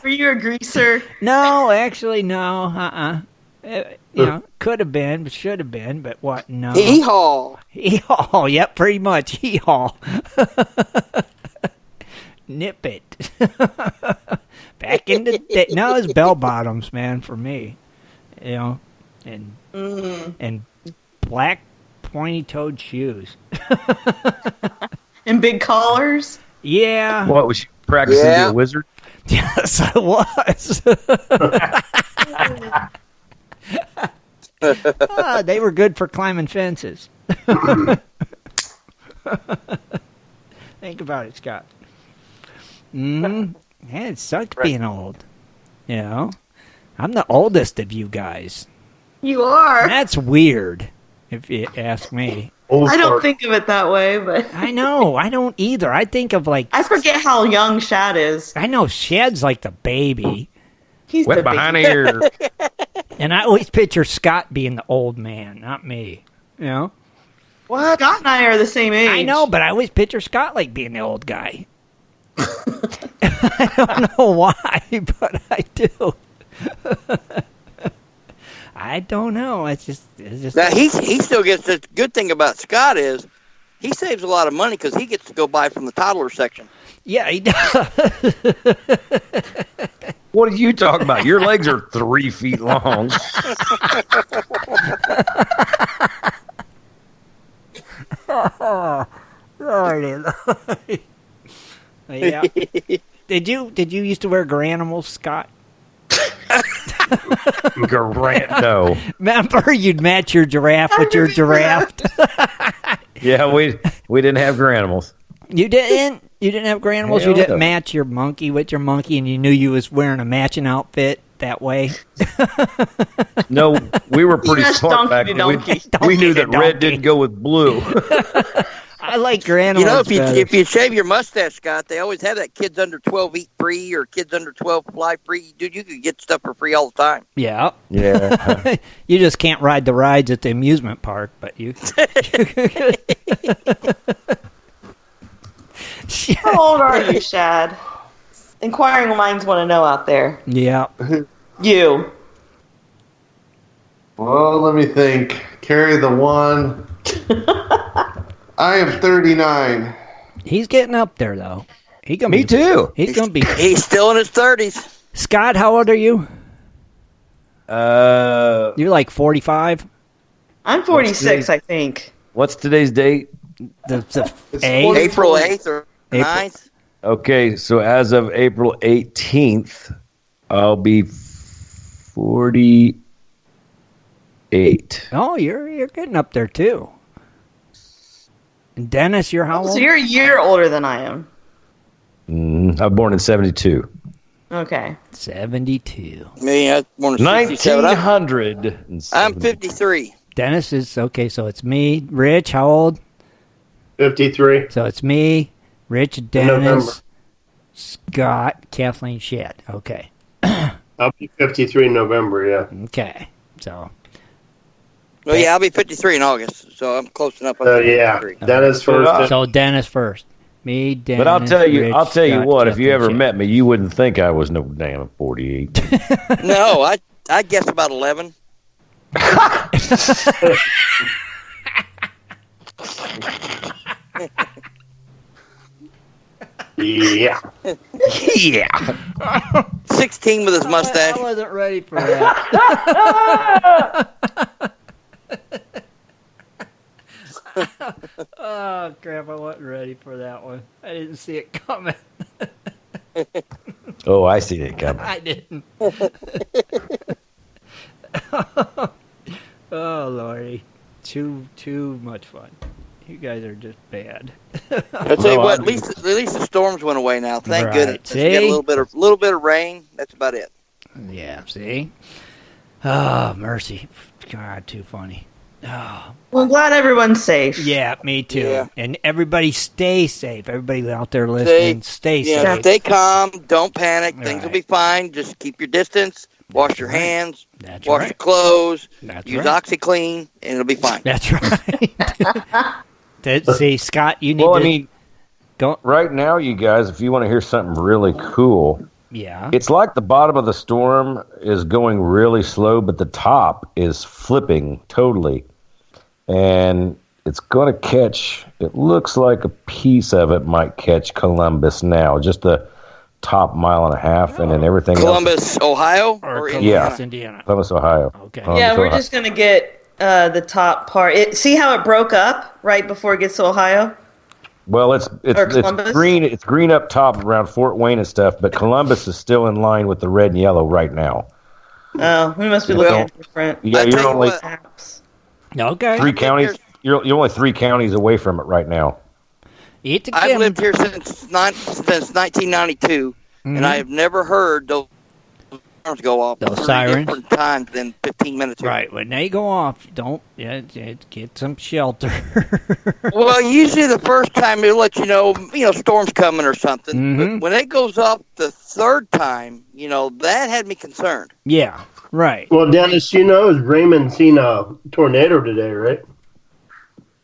Were you a greaser? No, actually, no. Could have been, but should have been, but what? No. Hee-haw. Hee-haw, yep, pretty much. Hee-haw. Nip it. Back in the day. No, it's bell bottoms, man, for me. And black pointy-toed shoes. And big collars? Yeah. What, was you practicing to be a wizard? Yes, I was. They were good for climbing fences. Think about it, Scott. Yeah, it sucks being old. I'm the oldest of you guys. You are. That's weird, if you ask me. I don't think of it that way, but I know, I don't either. I think of I forget how young Shad is. I know Shad's like the baby. He's wet behind the ear. And I always picture Scott being the old man, not me. What? Scott and I are the same age. I know, but I always picture Scott like being the old guy. I don't know why, but I do. I don't know. It's just. Now he still gets the good thing about Scott is he saves a lot of money because he gets to go buy from the toddler section. Yeah, he does. What are you talking about? Your legs are 3 feet long. Yeah. Did you used to wear Granimals, Scott? No. Remember, you'd match your giraffe with your giraffe. Yeah, we didn't have Granimals. You didn't? You didn't have Granimals? Hell You didn't no. match your monkey with your monkey, and you knew you was wearing a matching outfit that way? No, we were pretty Yes, smart back donkey to then. We knew that donkey. red didn't go with blue. I like Granimals better. if you shave your mustache, Scott, they always have that kids under 12 eat free or kids under 12 fly free. Dude, you could get stuff for free all the time. Yeah. Yeah. You just can't ride the rides at the amusement park, but you. How old are you, Shad? Inquiring minds want to know out there. Yeah. You. Well, let me think. Carry the one. I am 39. He's getting up there, though. Me too. He's gonna be. He's still in his 30s. Scott, how old are you? You're like 45. I'm 46, I think. What's today's date? The It's 8th? April 8th or 9th. Okay, so as of April 18th, I'll be 48. Oh, you're getting up there too. And Dennis, you're how old? So you're a year older than I am. I was born in 72. Okay. 72. Me, I want to 1900. I'm 53. Dennis is, okay, so it's me. Rich, how old? 53. So it's me, Rich, Dennis, Scott, Kathleen, Shad. Okay. I'll be 53 in November, yeah. Okay. So. Well, yeah, I'll be 53 in August, so I'm close enough. Yeah, Dennis first. So Dennis first. Me, Dennis. But I'll tell you, Rich, Scott, what. If you ever Shad. met me, you wouldn't think I was no damn 48. No, I guess about 11. Yeah. Yeah. 16 with his mustache. I wasn't ready for that. Oh, crap. I wasn't ready for that one. I didn't see it coming. Oh, I see it coming. I didn't. Oh, Lordy. Too much fun. You guys are just bad. I'll tell you what. At least the storms went away now. Thank Right. goodness. See? We got a little bit of rain. That's about it. Yeah, see? Oh, mercy. God, too funny. Oh. Well, I'm glad everyone's safe. Yeah, me too. Yeah. And everybody stay safe. Everybody out there listening, stay safe. Stay calm. Don't panic. Things will Right. be fine. Just keep your distance. Wash your hands. That's wash right. your clothes. That's use right. OxyClean, and it'll be fine. That's right. See, Scott, you need Well, to... I mean, go. right now, you guys, if you want to hear something really cool, Yeah. it's like the bottom of the storm is going really slow, but the top is flipping totally. And it's going to catch, it looks like a piece of it might catch Columbus now, just the top mile and a half, and then everything Columbus, Ohio? Or Indiana? Columbus, Indiana. Columbus, Ohio. Okay. Columbus, Yeah, we're Ohio. just going to get the top part. See how it broke up right before it gets to Ohio? Well, it's Columbus? green. It's green up top around Fort Wayne and stuff, but Columbus is still in line with the red and yellow right now. Oh, we must be looking at different Yeah, you're only apps. Okay. 3 counties. You're only 3 counties away from it right now. It's a I've lived here since 1992, and I have never heard those sirens go off. Those 3 sirens? different times in 15 minutes. Here. Right. When they go off, don't get some shelter. Well, usually the first time they'll let you know storm's coming or something. Mhm. But when it goes off the third time, that had me concerned. Yeah. Right. Well, Dennis, Raymond seen a tornado today, right?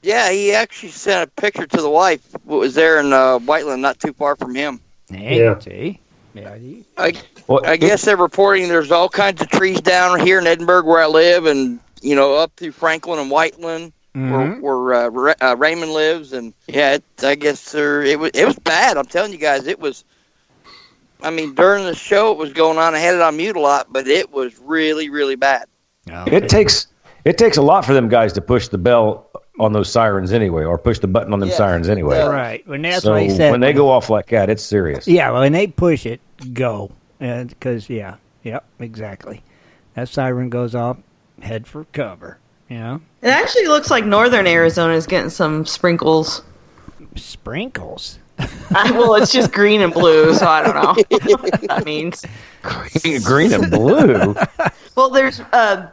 Yeah, he actually sent a picture to the wife. What was there in Whiteland, not too far from him. Hey, Yeah. see? Yeah. I guess they're reporting there's all kinds of trees down here in Edinburgh where I live, and up through Franklin and Whiteland, where Raymond lives, and I guess it was bad. I'm telling you guys, it was. I mean, during the show it was going on. I had it on mute a lot, but it was really, really bad. Okay. It takes a lot for them guys to push the bell on those sirens anyway, or push the button on them sirens anyway. Right. When that's So why he said when they go off like that, it's serious. Yeah, when they push it, go. Because, yep, exactly. That siren goes off, head for cover, It actually looks like northern Arizona is getting some sprinkles. Sprinkles? Well, it's just green and blue, so I don't know what that means. Green and blue? Well, there's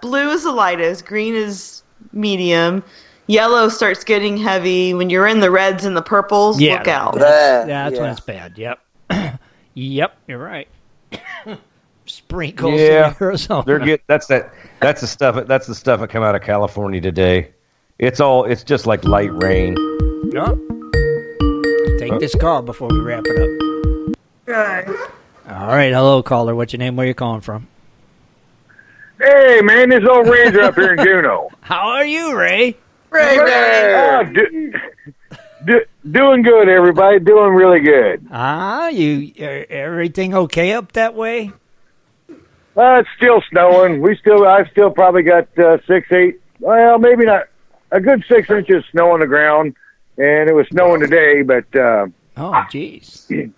blue is the lightest, green is medium, yellow starts getting heavy. When you're in the reds and the purples, look out. That's when it's bad, yep. Yep, you're right. Sprinkles in Arizona. That's the stuff that come out of California today. It's just like light rain. Yep. Take this call before we wrap it up. Right. All right, hello caller. What's your name? Where you calling from? Hey man, this old Ranger up here in Juneau. How are you, Ray? Ray. Doing good, everybody. Doing really good. Everything okay up that way? It's still snowing. I've still probably got 6, 8. Well, maybe not. A good 6 inches of snow on the ground, and it was snowing today. But oh, jeez.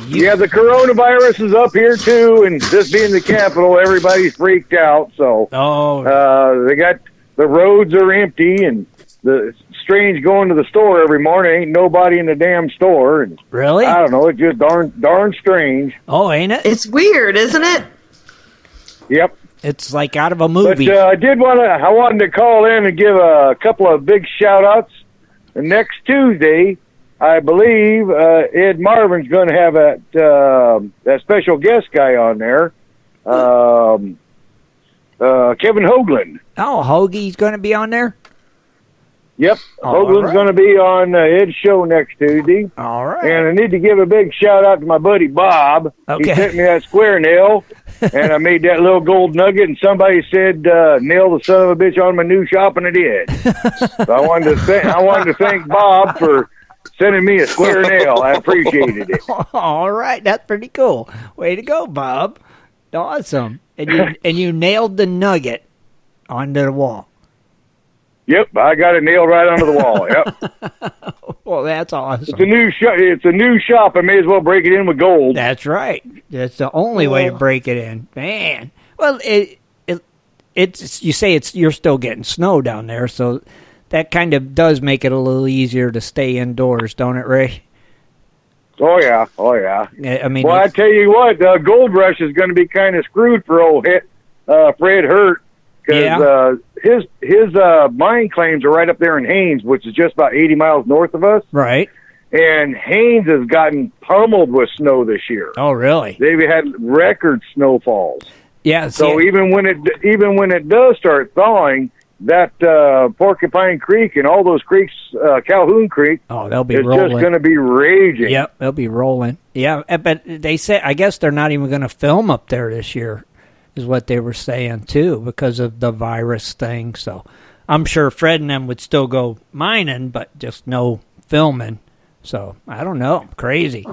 Yeah, the coronavirus is up here too, and this being the capital, everybody's freaked out. So, they got the roads are empty, and the strange going to the store every morning. Ain't nobody in the damn store. And really? I don't know. It's just darn strange. Oh, ain't it? It's weird, isn't it? Yep. It's like out of a movie. But I wanted to call in and give a couple of big shout-outs. Next Tuesday, I believe Ed Marvin's going to have that special guest guy on there, Kevin Hoagland. Oh, Hoagie's going to be on there? Yep, All Hoagland's right. going to be on Ed's show next Tuesday. All right. And I need to give a big shout-out to my buddy Bob. Okay. He sent me that square nail, and I made that little gold nugget, and somebody said, nail the son of a bitch on my new shop, and I did. So I wanted to thank Bob for sending me a square nail. I appreciated it. All right, that's pretty cool. Way to go, Bob. Awesome. And you nailed the nugget onto the wall. Yep, I got it nailed right onto the wall. Yep. Well, that's awesome. It's a new shop. I may as well break it in with gold. That's right. That's the only way to break it in, man. Well, it's you say you're still getting snow down there, so that kind of does make it a little easier to stay indoors, don't it, Ray? Oh yeah. I mean, well, I tell you what, Gold Rush is going to be kind of screwed for old Fred Hurt, because his mine claims are right up there in Haines, which is just about 80 miles north of us. Right. And Haines has gotten pummeled with snow this year. Oh, really? They've had record snowfalls. Yeah. So even when it does start thawing, that Porcupine Creek and all those creeks, Calhoun Creek, they'll be it's rolling. just going to be raging. Yep, they'll be rolling. Yeah, but they say, I guess they're not even going to film up there this year, is what they were saying too, because of the virus thing. So I'm sure Fred and them would still go mining, but just no filming. So I don't know. Crazy.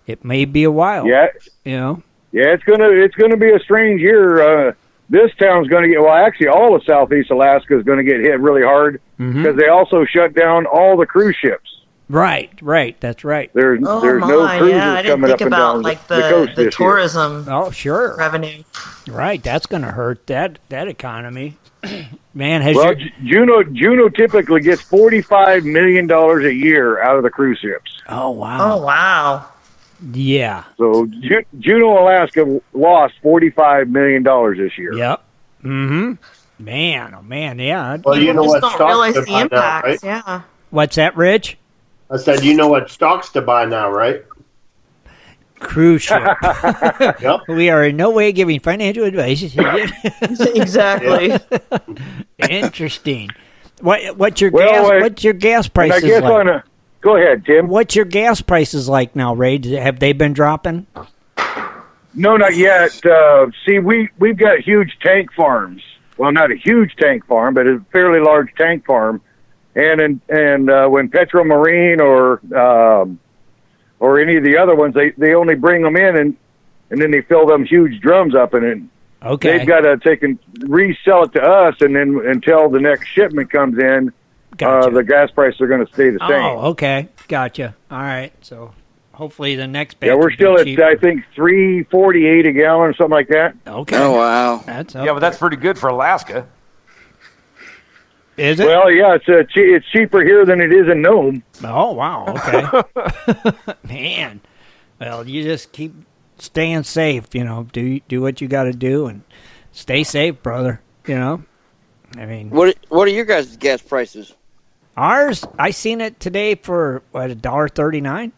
It may be a while. Yeah. You know. Yeah, it's gonna be a strange year. This town's going to get, well, actually all of southeast Alaska is going to get hit really hard, because they also shut down all the cruise ships. Right, that's right. There's no cruises I didn't coming think up and about down like the coast the this tourism sure. revenue. Right, that's going to hurt that economy. Man, Juneau typically gets $45 million a year out of the cruise ships. Oh, wow. Oh, wow. Yeah. So Juneau, Alaska lost $45 million this year. Yep. Mm-hmm. Man, oh man, yeah. Well, you know what don't stocks realize to the buy impacts, now, right? yeah. What's that, Rich? I said, you know what stocks to buy now, right? Cruise ship. Yep. We are in no way giving financial advice. Exactly. Interesting. What's your gas prices I guess like? Go ahead, Tim. What's your gas prices like now, Ray? Have they been dropping? No, not yet. See, we've got huge tank farms. Well, not a huge tank farm, but a fairly large tank farm. And when Petro Marine or any of the other ones, they only bring them in and then they fill them huge drums up, and then they've got to take and resell it to us, and then until the next shipment comes in, the gas prices are going to stay the same. Oh, okay, gotcha. All right, so hopefully the next batch. Yeah, we're still at I think $3.48 a gallon or something like that. Okay. Oh wow. But that's pretty good for Alaska. Is it? Well, yeah, it's cheaper here than it is in Nome. Oh wow. Okay. Man, well, you just keep staying safe. You know, do what you got to do and stay safe, brother. You know, I mean, what are your guys' gas prices? Ours, I seen it today for what, $1.39.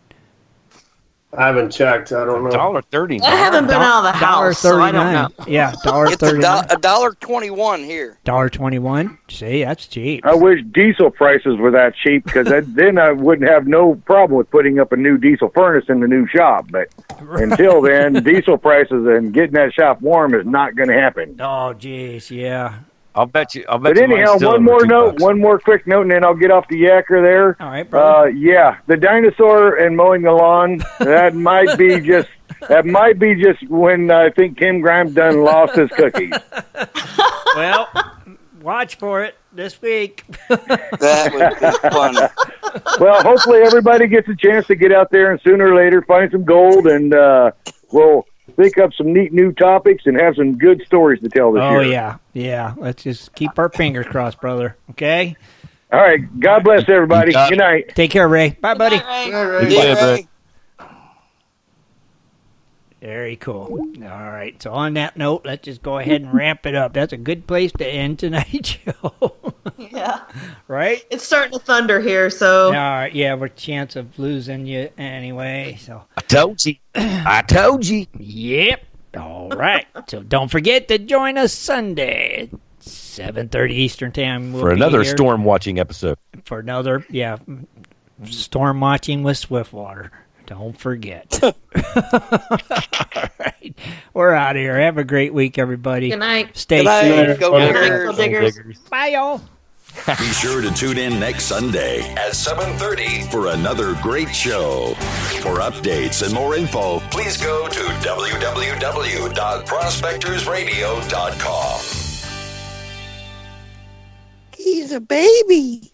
I haven't checked. I don't know. $1.39. I haven't been out of the house, so I don't know. Yeah, $1.39. It's $1.21 here. $1.21. See, that's cheap. I wish diesel prices were that cheap, because then I wouldn't have no problem with putting up a new diesel furnace in the new shop. But until then, diesel prices and getting that shop warm is not going to happen. Oh, jeez, yeah. I'll bet you. But anyhow, one more quick note, and then I'll get off the yacker there. All right, brother. Yeah, the dinosaur and mowing the lawn, that might be just when I think Tim Grimes done lost his cookies. Well, watch for it this week. That would be fun. Well, hopefully everybody gets a chance to get out there and sooner or later find some gold, and we'll think up some neat new topics and have some good stories to tell this year. Oh, yeah. Let's just keep our fingers crossed, brother. Okay? All right. God bless everybody. Good night. Take care, Ray. Bye, buddy. Ray. Very cool. All right. So on that note, let's just go ahead and wrap it up. That's a good place to end tonight's show. Yeah. Right? It's starting to thunder here, so. All right. Yeah, we're chance of losing you anyway. So I told you. I told you. Yep. All right. So don't forget to join us Sunday at 7:30 Eastern Time. For another storm watching episode. For another, storm watching with Swiftwater. Don't forget. All right. We're out of here. Have a great week, everybody. Good night. Stay safe. Go Diggers. Bye, y'all. Be sure to tune in next Sunday at 7:30 for another great show. For updates and more info, please go to www.prospectorsradio.com. He's a baby.